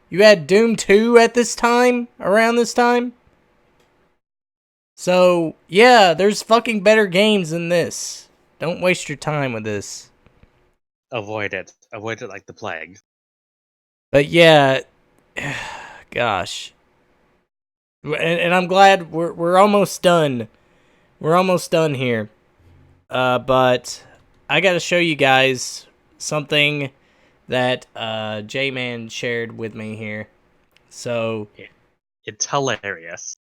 You had Doom 2 at this time? Around this time? So, yeah, there's fucking better games than this. Don't waste your time with this. Avoid it. Avoid it like the plague. But yeah, gosh. And I'm glad we're almost done. We're almost done here. But I gotta show you guys something that J-Man shared with me here. So it's hilarious.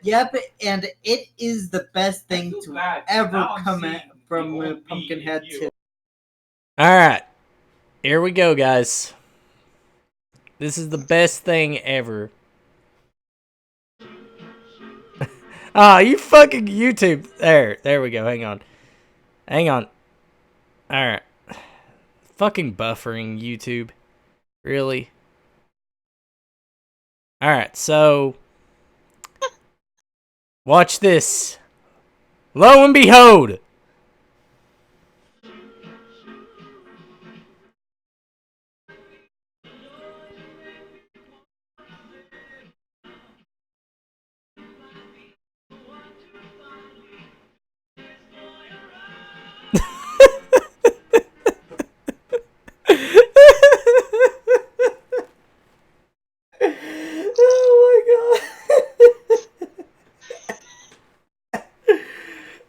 Yep, and it is the best thing to ever come from Pumpkinhead 2. Alright. Here we go, guys. This is the best thing ever. Ah, you fucking YouTube. There we go. Hang on. Alright. Fucking buffering, YouTube. Really? Alright, so watch this. Lo and behold!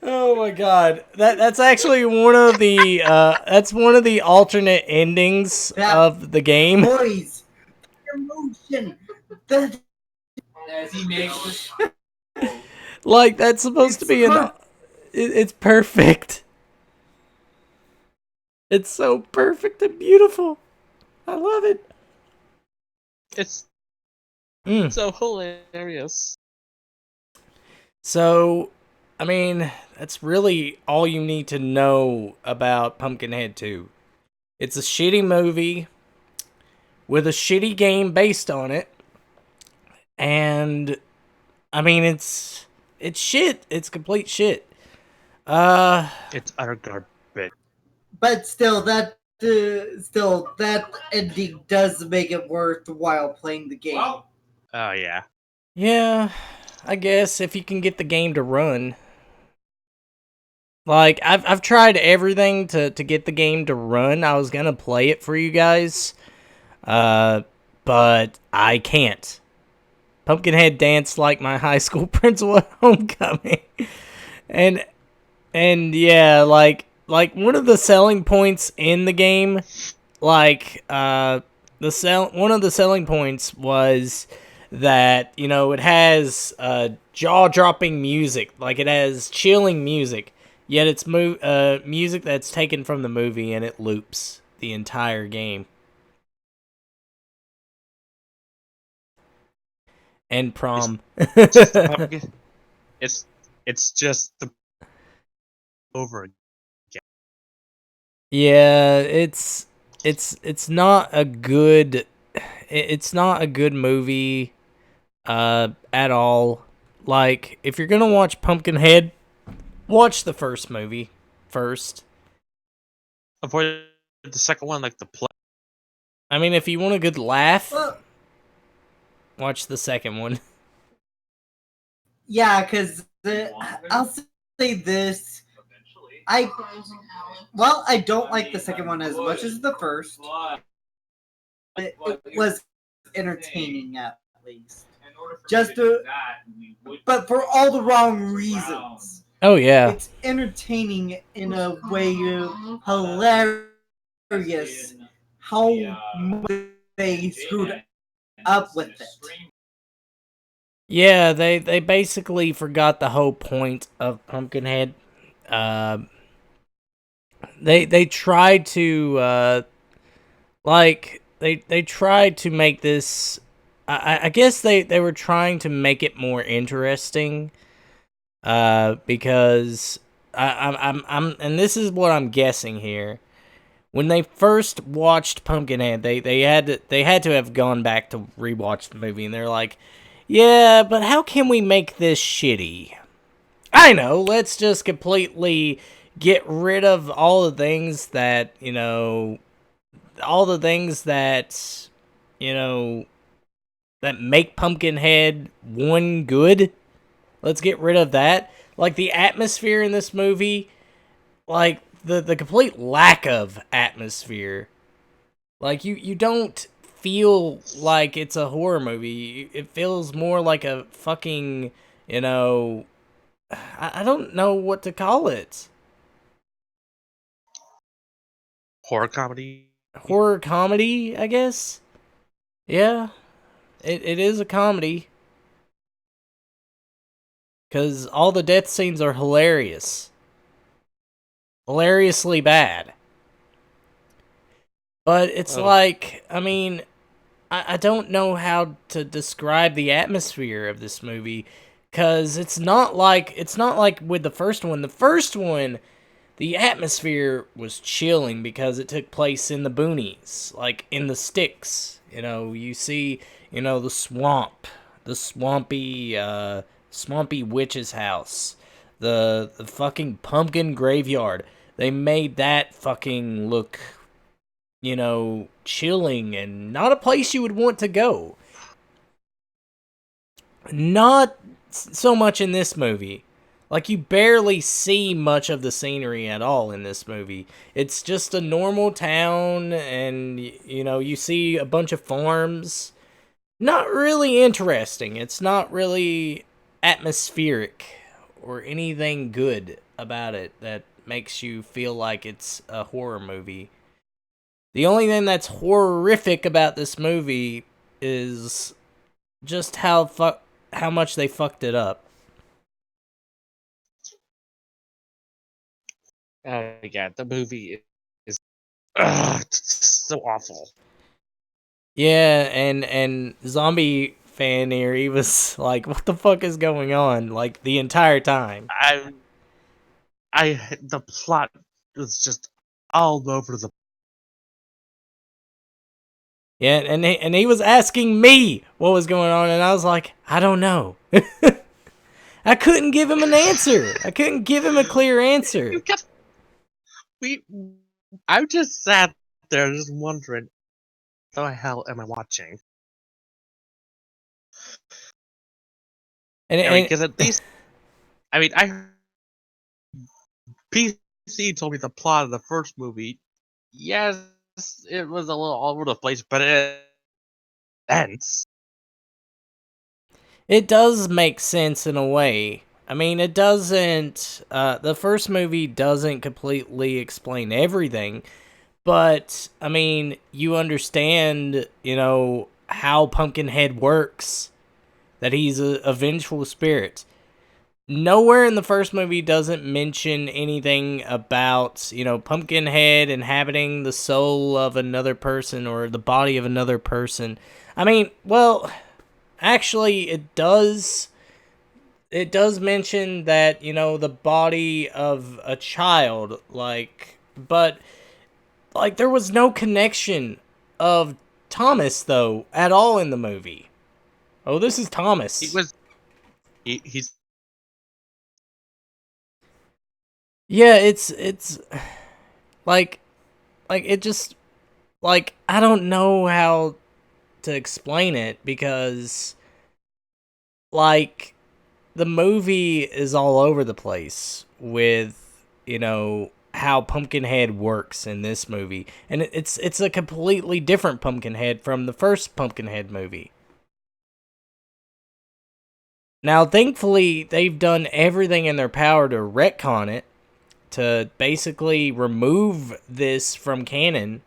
Oh my god. That's actually one of the alternate endings of the game. Boys, emotion. As he makes Like, that's supposed to be it's perfect. It's so perfect and beautiful. I love it. It's so hilarious. So, I mean, that's really all you need to know about Pumpkinhead 2. It's a shitty movie with a shitty game based on it. And, I mean, it's shit. It's complete shit. It's utter garbage. But still, that ending does make it worthwhile playing the game. Oh yeah. Yeah, I guess if you can get the game to run. Like I've tried everything to get the game to run. I was gonna play it for you guys, but I can't. Pumpkinhead danced like my high school principal at homecoming, and yeah, like one of the selling points in the game, like one of the selling points was that it has jaw dropping music, like it has chilling music, yet it's music that's taken from the movie and it loops the entire game. And prom. Just the pumpkin. It's just the over again. Yeah, it's not a good it's not a good movie at all. Like if you're going to watch Pumpkinhead, watch the first movie first. Avoid the second one, like the play. I mean, if you want a good laugh, Well, watch the second one. yeah, because I'll say this. I don't like the second one as much as the first. It was entertaining at least. But for all the wrong reasons. Oh yeah. It's entertaining in a way hilarious how much they screwed up with it. Yeah, they basically forgot the whole point of Pumpkinhead. They tried to they tried to make this. I guess they were trying to make it more interesting. Because I'm and this is what I'm guessing here. When they first watched Pumpkinhead, they had to have gone back to rewatch the movie, and they're like, yeah, but how can we make this shitty? I know, let's just completely get rid of all the things that that make Pumpkinhead one good. Let's get rid of that. Like the atmosphere in this movie, like the complete lack of atmosphere. Like you don't feel like it's a horror movie. It feels more like a fucking, I don't know what to call it. Horror comedy. Horror comedy, I guess. Yeah. It is a comedy. Cause all the death scenes are hilarious. Hilariously bad. But it's like, I mean, I don't know how to describe the atmosphere of this movie, because it's not like with the first one. The first one, the atmosphere was chilling because it took place in the boonies, like in the sticks. You see, the swamp, the swampy witch's house, the fucking pumpkin graveyard. They made that fucking look chilling and not a place you would want to go. Not so much in this movie. Like, you barely see much of the scenery at all in this movie. It's just a normal town, and, you see a bunch of farms. Not really interesting. It's not really atmospheric or anything good about it that makes you feel like it's a horror movie. The only thing that's horrific about this movie is just how much they fucked it up. Yeah, the movie is so awful. Yeah, and Zombie fan here, he was like, "What the fuck is going on?" Like the entire time. The plot was just all over the. Yeah, and he was asking me what was going on, and I was like, "I don't know." I couldn't give him an answer. I couldn't give him a clear answer. You kept I just sat there just wondering, what the hell am I watching? And Because at least, I heard PC told me the plot of the first movie. Yes, it was a little all over the place, but it ends. It does make sense in a way. I mean, it doesn't. The first movie doesn't completely explain everything, but I mean, you understand, how Pumpkinhead works. That he's a vengeful spirit. Nowhere in the first movie doesn't mention anything about, Pumpkinhead inhabiting the soul of another person or the body of another person. I mean, well, actually, it does. It does mention that, the body of a child, but, there was no connection of Thomas, though, at all in the movie. Oh, this is Thomas. He's Yeah, it's like it just I don't know how to explain it because the movie is all over the place with, how Pumpkinhead works in this movie. And it's a completely different Pumpkinhead from the first Pumpkinhead movie. Now, thankfully, they've done everything in their power to retcon it, to basically remove this from canon.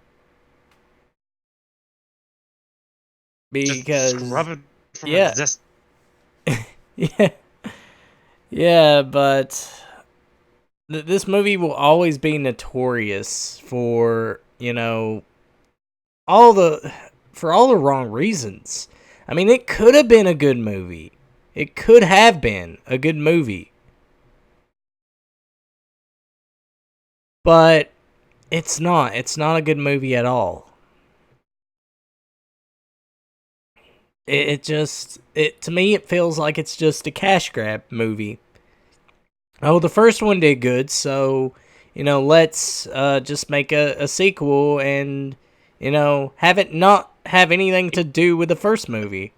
Because, just scrub it from yeah. existence. Yeah. Yeah, but this movie will always be notorious for, all the wrong reasons. I mean, it could have been a good movie. It could have been a good movie. But it's not. It's not a good movie at all. To me, it feels like it's just a cash grab movie. Oh, the first one did good, so, let's just make a sequel and, have it not have anything to do with the first movie.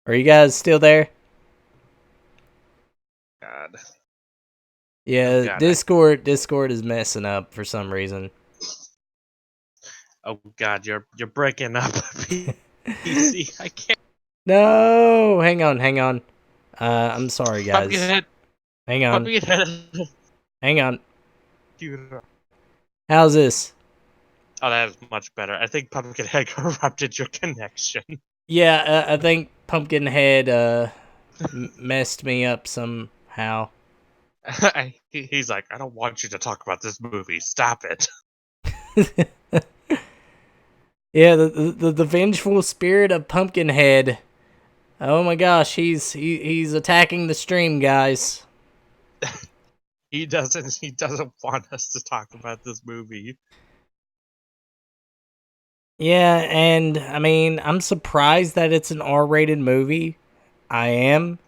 Are you guys still there? God. Yeah, Oh, God, Discord is messing up for some reason. Oh God, you're breaking up. PC, I can't. No, hang on. I'm sorry, guys. Pumpkinhead. Hang on. Pumpkinhead. Hang on. How's this? Oh, that is much better. I think Pumpkinhead corrupted your connection. Yeah, I think Pumpkinhead messed me up somehow. He's like, I don't want you to talk about this movie. Stop it. Yeah, the vengeful spirit of Pumpkinhead. Oh my gosh, he's attacking the stream, guys. He doesn't want us to talk about this movie. Yeah, and I mean, I'm surprised that it's an R-rated movie. I am.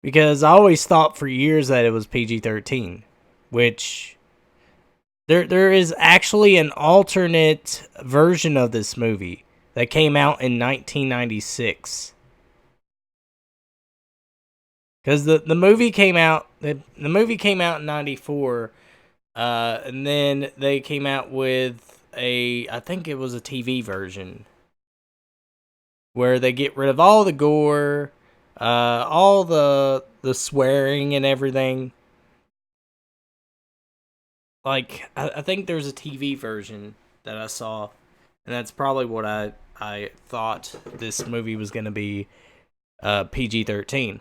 Because I always thought for years that it was PG-13, which there is actually an alternate version of this movie that came out in 1996. Because the movie came out the movie came out in 94, and then they came out with I think it was a TV version where they get rid of all the gore, all the swearing and everything. I think there's a TV version that I saw, and that's probably what I thought this movie was going to be, PG-13.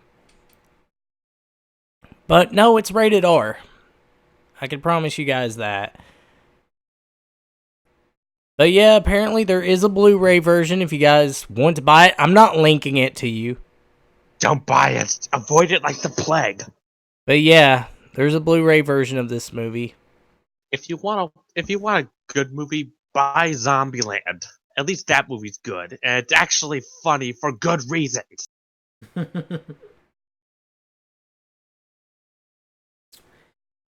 But no, it's rated R. I can promise you guys that. But yeah, apparently there is a Blu-ray version if you guys want to buy it. I'm not linking it to you. Don't buy it. Avoid it like the plague. But yeah, there's a Blu-ray version of this movie. If you want a good movie, buy Zombieland. At least that movie's good, and it's actually funny for good reasons.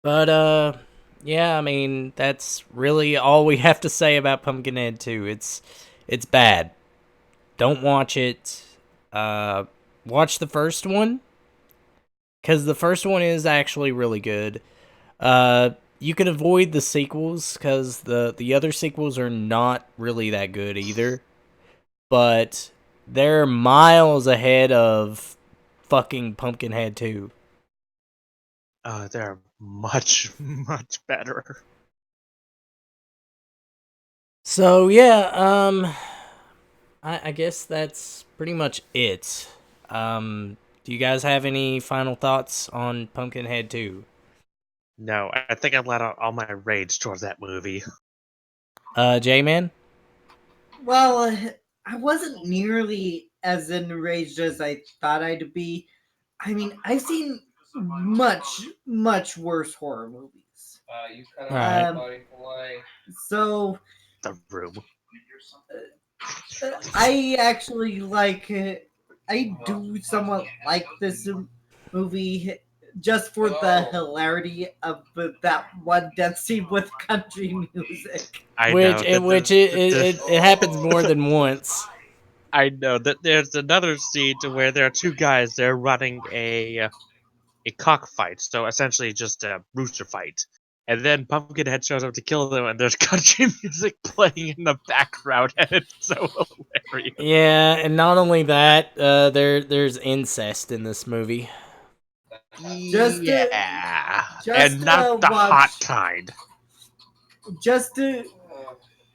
But yeah, I mean, that's really all we have to say about Pumpkinhead 2. It's bad. Don't watch it. watch the first one, because the first one is actually really good. You can avoid the sequels, because the other sequels are not really that good either. But they're miles ahead of fucking Pumpkinhead 2. They're much, much better. So yeah, I guess that's pretty much it. Do you guys have any final thoughts on Pumpkinhead 2? No, I think I let out all my rage towards that movie. J-Man? Well, I wasn't nearly as enraged as I thought I'd be. I mean, I've seen much worse horror movies. You cut Alright. out body fly. So The Room. I actually I do somewhat like this movie just for the hilarity of that one death scene with country music. I Which know it, that which it happens more than once. I know that there's another scene to where there are two guys. They're running a cockfight, so essentially just a rooster fight. And then Pumpkinhead shows up to kill them, and there's country music playing in the background, and it's so hilarious. Yeah, and not only that, there's incest in this movie. Just to- Yeah, just and not the watch- hot kind. Just to,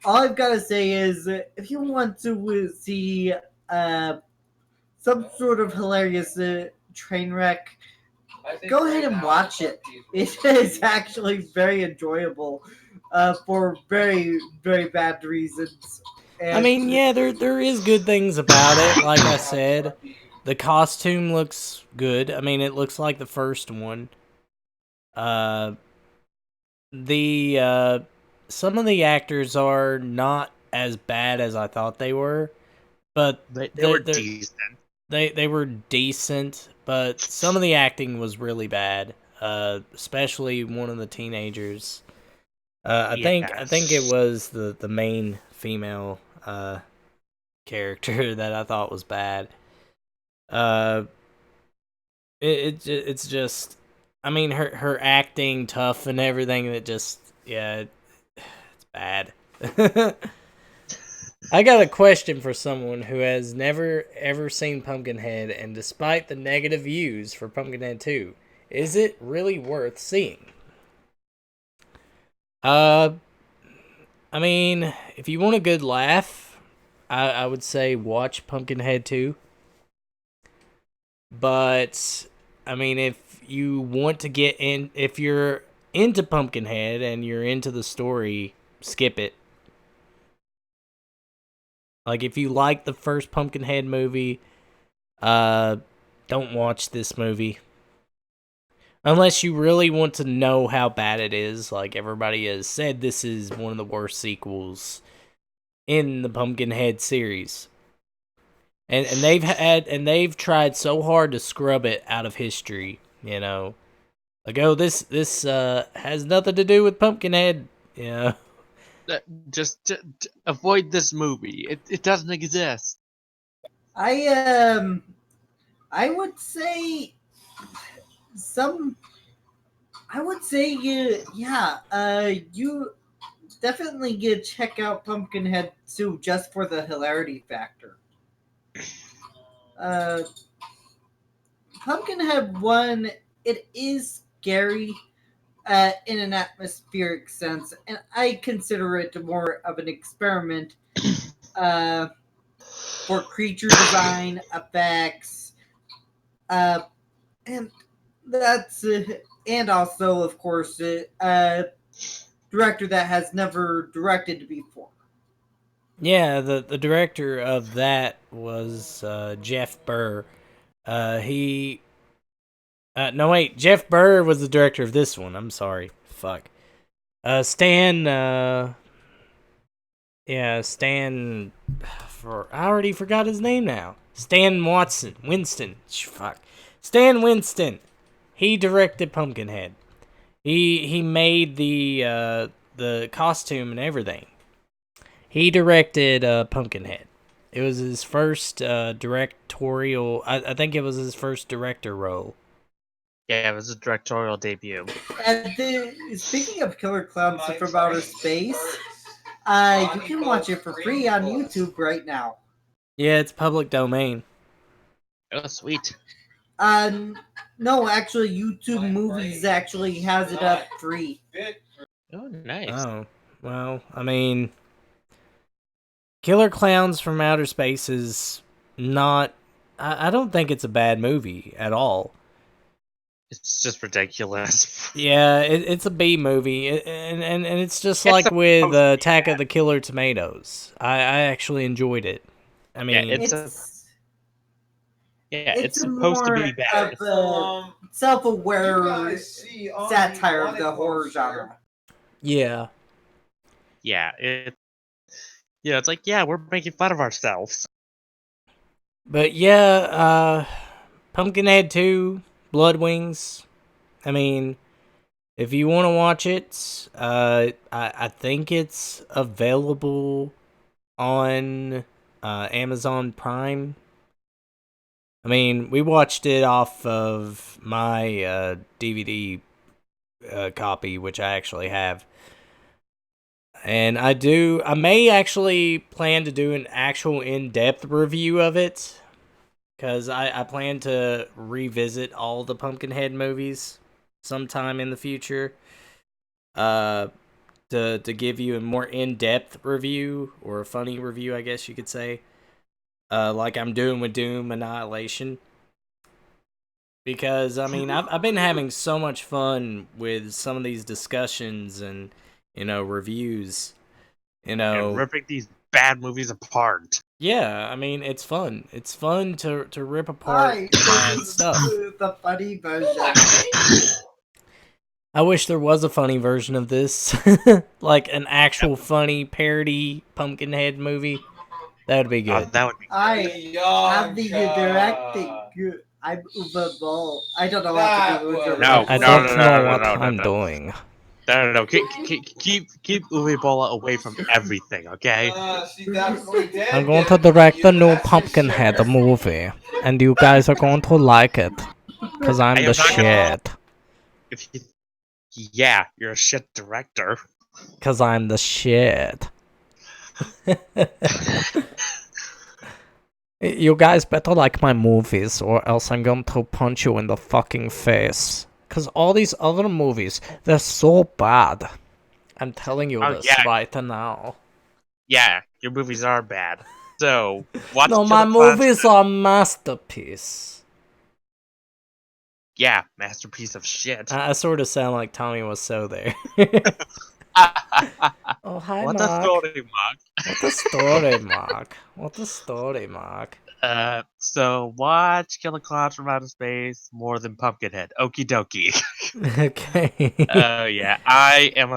all I've got to say is, if you want to see some sort of hilarious train wreck, go ahead and watch it. It is actually very enjoyable for very, very bad reasons. I mean, yeah, there is good things about it. Like I said, the costume looks good. I mean, it looks like the first one. The some of the actors are not as bad as I thought they were, but They were decent. They were decent, but some of the acting was really bad. Especially one of the teenagers. I think it was the main female character that I thought was bad. It's just, I mean, her acting tough and everything. That just, yeah, it's bad. I got a question for someone who has never ever seen Pumpkinhead, and despite the negative views for Pumpkinhead 2, is it really worth seeing? I mean, if you want a good laugh, I would say watch Pumpkinhead 2. But I mean, if you want to get in, if you're into Pumpkinhead and you're into the story, skip it. Like, if you like the first Pumpkinhead movie, don't watch this movie. Unless you really want to know how bad it is. Like everybody has said, this is one of the worst sequels in the Pumpkinhead series. And they've tried so hard to scrub it out of history, you know. Like, oh, this has nothing to do with Pumpkinhead, you know. Just avoid this movie. It doesn't exist. I would say some. I would say you definitely check out Pumpkinhead 2 just for the hilarity factor. Uh, Pumpkinhead 1, it is scary in an atmospheric sense, and I consider it more of an experiment uh, for creature design, effects, and that's and also, of course, a director that has never directed before. Yeah, the director of that was Jeff Burr. No, wait, Jeff Burr was the director of this one. I'm sorry. Fuck. Stan, Stan, I already forgot his name now. Stan Winston. Fuck. Stan Winston. He directed Pumpkinhead. He made the costume and everything. He directed Pumpkinhead. It was his first directorial. I think it was his first director role. Yeah, it was a directorial debut. And speaking of Killer Clowns from Outer Space, you can watch it for free on YouTube right now. Yeah, it's public domain. Oh, sweet. No, actually, YouTube Movies actually has it up free. Oh, nice. Oh, well, I mean, Killer Clowns from Outer Space is not. I don't think it's a bad movie at all. It's just ridiculous. Yeah, it's a B movie, and it's just It's like with supposed to be Attack of the Killer Tomatoes. I actually enjoyed it. I mean, it's supposed to more be bad. of a self-aware satire of the horror genre. yeah. Yeah, it's like, yeah, we're making fun of ourselves. But yeah, Pumpkinhead 2, Bloodwings. I mean, if you want to watch it, I think it's available on Amazon Prime. I mean, we watched it off of my DVD copy, which I actually have. And I may actually plan to do an actual in-depth review of it. Because I plan to revisit all the Pumpkinhead movies sometime in the future. To give you a more in-depth review, or a funny review, I guess you could say. Like I'm doing with Doom Annihilation. Because, I mean, I've been having so much fun with some of these discussions and, reviews. And ripping these bad movies apart. Yeah, I mean, it's fun. It's fun to rip apart bad stuff. The funny version. I wish there was a funny version of this. Like an actual funny parody Pumpkinhead movie. That would be good. That would be I have the directing. I'm Uwe Boll. I don't know how to do Uwe No, I no, don't no, know no, what no, no, I'm no. doing. No. Keep Uwe Bolla away from everything, okay? I'm going to direct the new Pumpkinhead movie, and you guys are going to like it, because I'm the shit. Yeah, you're a shit director. Because I'm the shit. You guys better like my movies, or else I'm going to punch you in the fucking face. Because all these other movies, they're so bad. I'm telling you this right now. Yeah, your movies are bad. So, watch No, Killer my Clowns. movies are masterpiece. Yeah, masterpiece of shit. I sort of sound like Tommy Wiseau there. Oh, hi, What Mark. the story, Mark? What the story, Mark? What the story, Mark? So watch Killer Clowns from Outer Space more than Pumpkinhead. Okie dokie. Okay. Yeah, I am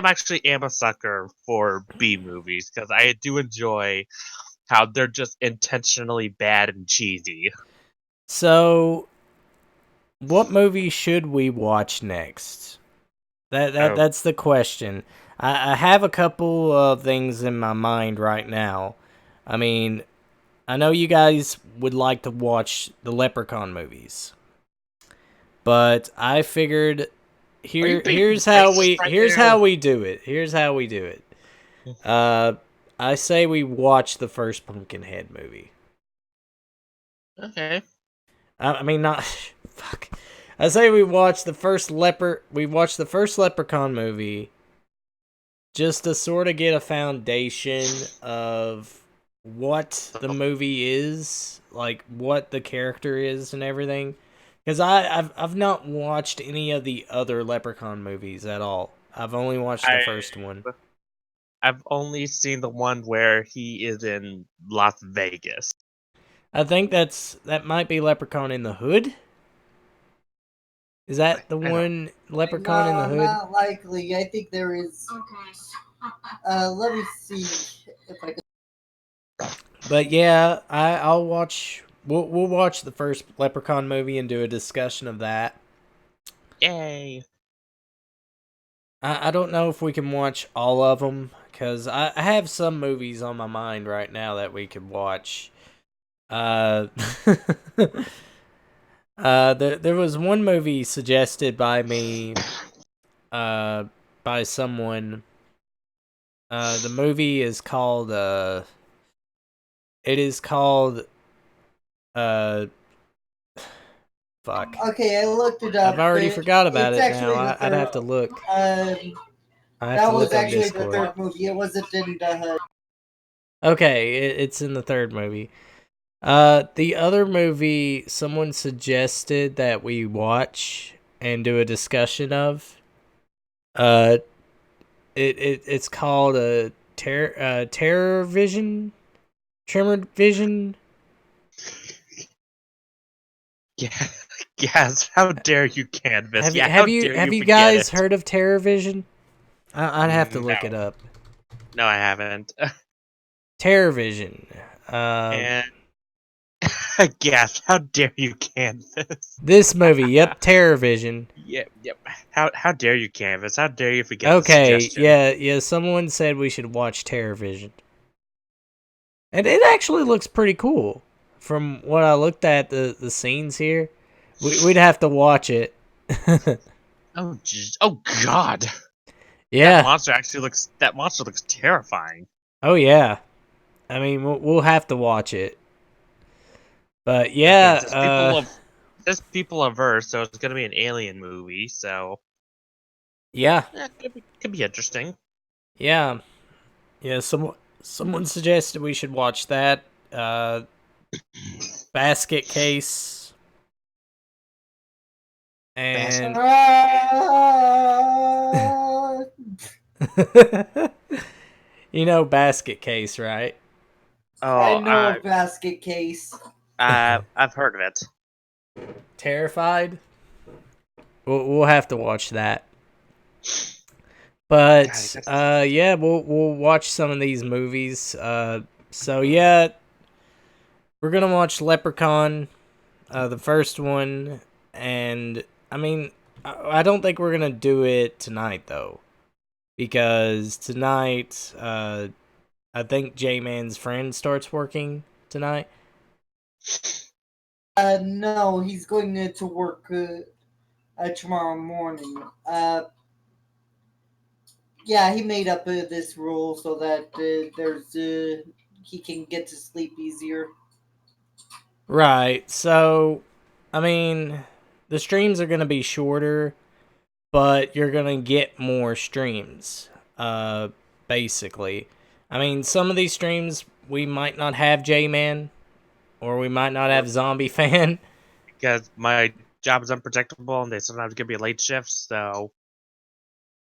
actually a sucker for B movies because I do enjoy how they're just intentionally bad and cheesy. So, what movie should we watch next? That's the question. I have a couple of things in my mind right now. I mean, I know you guys would like to watch the Leprechaun movies, but I figured here's how we do it. Here's how we do it. I say we watch the first Pumpkinhead movie. Okay. I mean, not fuck. I say we watch the first Leprechaun movie, just to sort of get a foundation of what the movie is, like what the character is and everything. Because I've not watched any of the other Leprechaun movies at all. I've only watched the first one. I've only seen the one where he is in Las Vegas. I think that might be Leprechaun in the Hood. Is that the one, Leprechaun in the Hood? Not likely. I think there is. Let me see if I can. But yeah, I'll watch. We'll watch the first Leprechaun movie and do a discussion of that. Yay! I don't know if we can watch all of them, because I have some movies on my mind right now that we could watch. There was one movie suggested by me, by someone. The movie is called, it is called, uh, fuck. Okay, I looked it up. I've already forgot about It's it actually now. the I'd third. have to look. Um, I have that to was look on actually the Discord. third movie. It wasn't in the. Okay, it's in the third movie. The other movie someone suggested that we watch and do a discussion of. Uh, it's called Terror Vision, Tremor Vision. Yeah. Yes. How dare you canvas? Have you Yeah. have How you dare have you you forget guys it? heard of Terror Vision? I'd have to look No. it up. No, I haven't. Terror Vision. And yes. How dare you canvas? This movie. Yep, Terror Vision. Yep. Yep. How dare you canvas? How dare you forget the Okay, suggestion? yeah. Someone said we should watch Terror Vision, and it actually looks pretty cool. From what I looked at, the scenes here, we'd have to watch it. Oh, oh God! Yeah. That monster looks terrifying. Oh yeah. I mean, we'll have to watch it. But Okay, yeah. there's people averse, so it's gonna be an alien movie. So Yeah. could be interesting. Yeah. Yeah. Someone suggested we should watch that. Basket Case. And you know Basket Case, right? I Oh, know a basket case. I've heard of it. Terrified. We'll have to watch that. But yeah, we'll watch some of these movies. So yeah, we're gonna watch Leprechaun, the first one, and I mean, I don't think we're gonna do it tonight though, because tonight, I think J-Man's friend starts working tonight. No, he's going to work tomorrow morning. Yeah, he made up this rule so that he can get to sleep easier. Right. So, I mean, the streams are gonna be shorter, but you're gonna get more streams. Basically, I mean, some of these streams we might not have J-Man, or we might not have Zombie Fan. Because my job is unpredictable, and they sometimes give me late shifts. So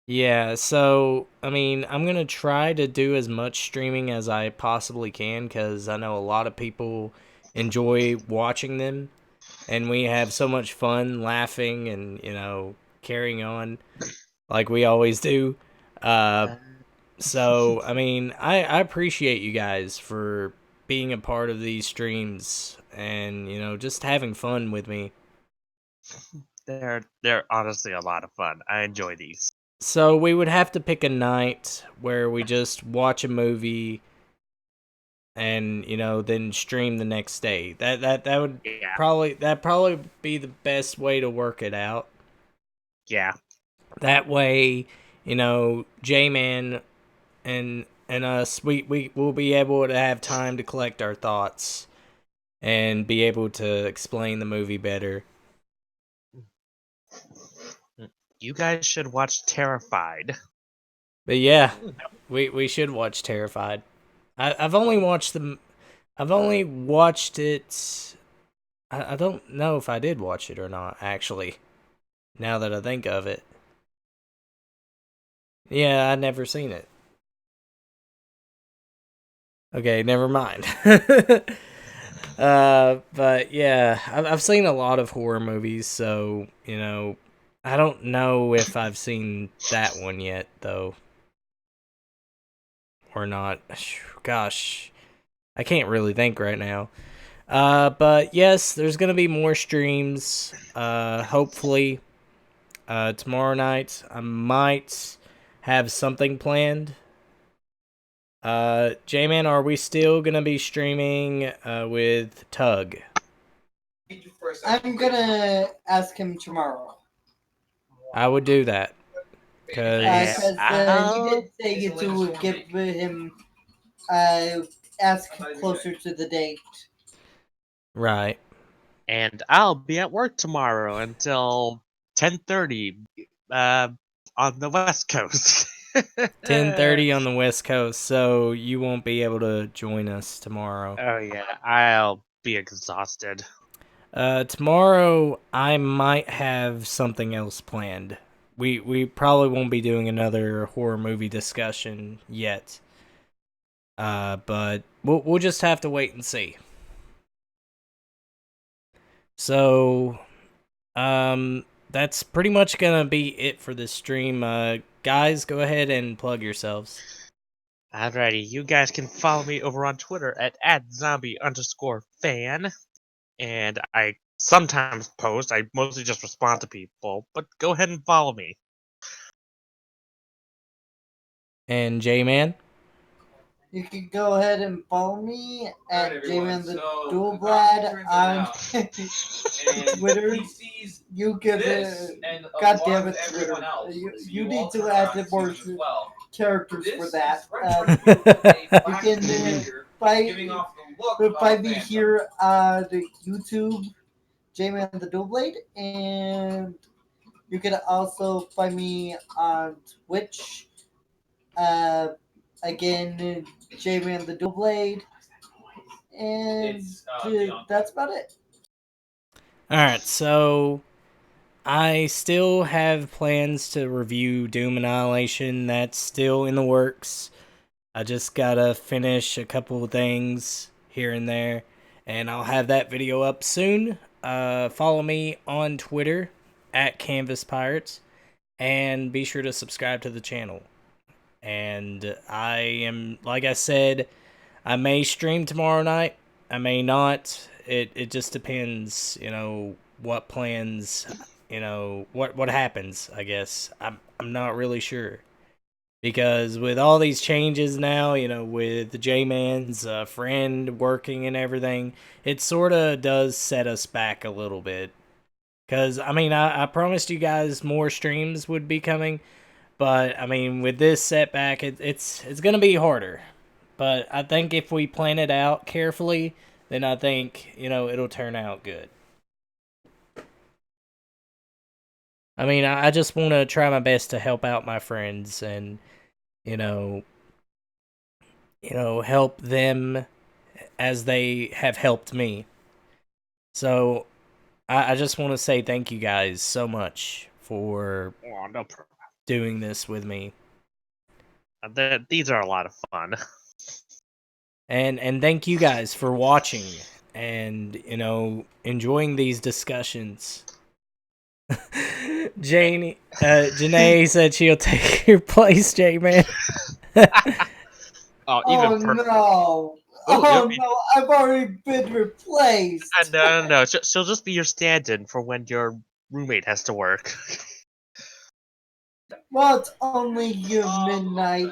Yeah, so I mean, I'm gonna try to do as much streaming as I possibly can because I know a lot of people enjoy watching them, and we have so much fun laughing and carrying on like we always do. Uh, so I mean, I appreciate you guys for being a part of these streams and just having fun with me. they're honestly a lot of fun. I enjoy these. So we would have to pick a night where we just watch a movie and then stream the next day. That would Yeah, probably be the best way to work it out. yeah. That way, J-Man and us, we will be able to have time to collect our thoughts and be able to explain the movie better. You guys should watch Terrified. But yeah, we should watch Terrified. I've only watched I've only watched it. I don't know if I did watch it or not, actually, now that I think of it. Yeah, I'd never seen it. Okay, never mind. But yeah, I've seen a lot of horror movies, so, I don't know if I've seen that one yet, though. Or not. Gosh, I can't really think right now. But yes, there's gonna be more streams. Hopefully, tomorrow night I might have something planned. J-Man, are we still gonna be streaming with Tug? I'm gonna ask him tomorrow. I would do that. Yeah, Cause Because he did say to give him ask closer to the date. right. and I'll be at work tomorrow until 10:30 on the West Coast. 10:30 on the West Coast, so you won't be able to join us tomorrow. Oh yeah, I'll be exhausted. Tomorrow I might have something else planned. We probably won't be doing another horror movie discussion yet. But we'll just have to wait and see. So, that's pretty much gonna be it for this stream. Guys, go ahead and plug yourselves. Alrighty, you guys can follow me over on Twitter at @zombie_fan. And I sometimes post, I mostly just respond to people, but go ahead and follow me. And J-Man. You can go ahead and follow me at Alright, Jman everyone, the so Dualblad turns on out, and Twitter. he sees You can this and God damn it, alarms Twitter. everyone else. You So need all to turn add around and more see them as well. characters This for is that. right in front of you, a You black can figure find giving off the look find of me Phantom. here on YouTube, Jman the Dualblade, and you can also find me on Twitch. Again, J-Man the Dual Blade. And It's, beyond that's about it. Alright, so I still have plans to review Doom Annihilation. That's still in the works. I just gotta finish a couple of things here and there, and I'll have that video up soon. Follow me on Twitter at Canvas Pirates, and be sure to subscribe to the channel. And I am, like I said, I may stream tomorrow night. I may not. It just depends, what plans, what happens, I guess. I'm not really sure. Because with all these changes now, with the J-Man's friend working and everything, it sort of does set us back a little bit. Because, I promised you guys more streams would be coming, but, with this setback, it's going to be harder. But I think if we plan it out carefully, then I think, it'll turn out good. I just want to try my best to help out my friends and, you know, help them as they have helped me. So I just want to say thank you guys so much for No problem. doing this with me. These are a lot of fun. And thank you guys for watching and, enjoying these discussions. Janae said she'll take your place, J-Man. Oh, Oh even no! Oh no! I've already been replaced. No. She'll just be your stand-in for when your roommate has to work. Well, it's only midnight.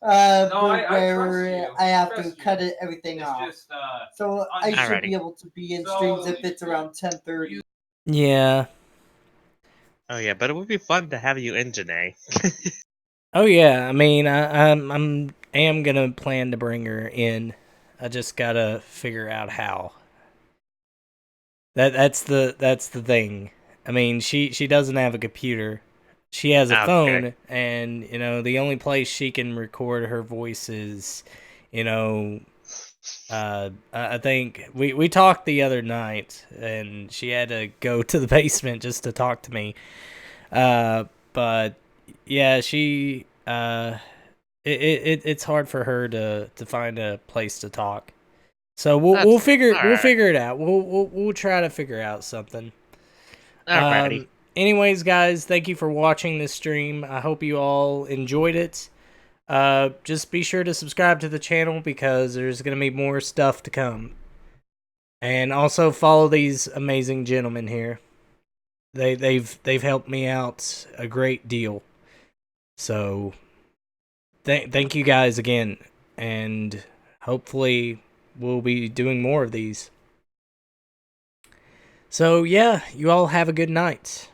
No, I trust where you. I have to Trust cut you. everything It's off. just, So I should Alrighty. be able to be in So, streams if it's around 10:30. Yeah. Oh yeah, but it would be fun to have you in, Janae. Oh yeah. I am gonna plan to bring her in. I just gotta figure out how. That's the thing. She doesn't have a computer. She has a Okay. phone, and the only place she can record her voice is, I think we talked the other night, and she had to go to the basement just to talk to me. But yeah, it's hard for her to find a place to talk. So we'll figure it out. We'll try to figure out something. Alrighty. Anyways, guys, thank you for watching this stream. I hope you all enjoyed it. Just be sure to subscribe to the channel because there's gonna be more stuff to come. And also follow these amazing gentlemen here. They've helped me out a great deal. So thank you guys again, and hopefully we'll be doing more of these. So yeah, you all have a good night.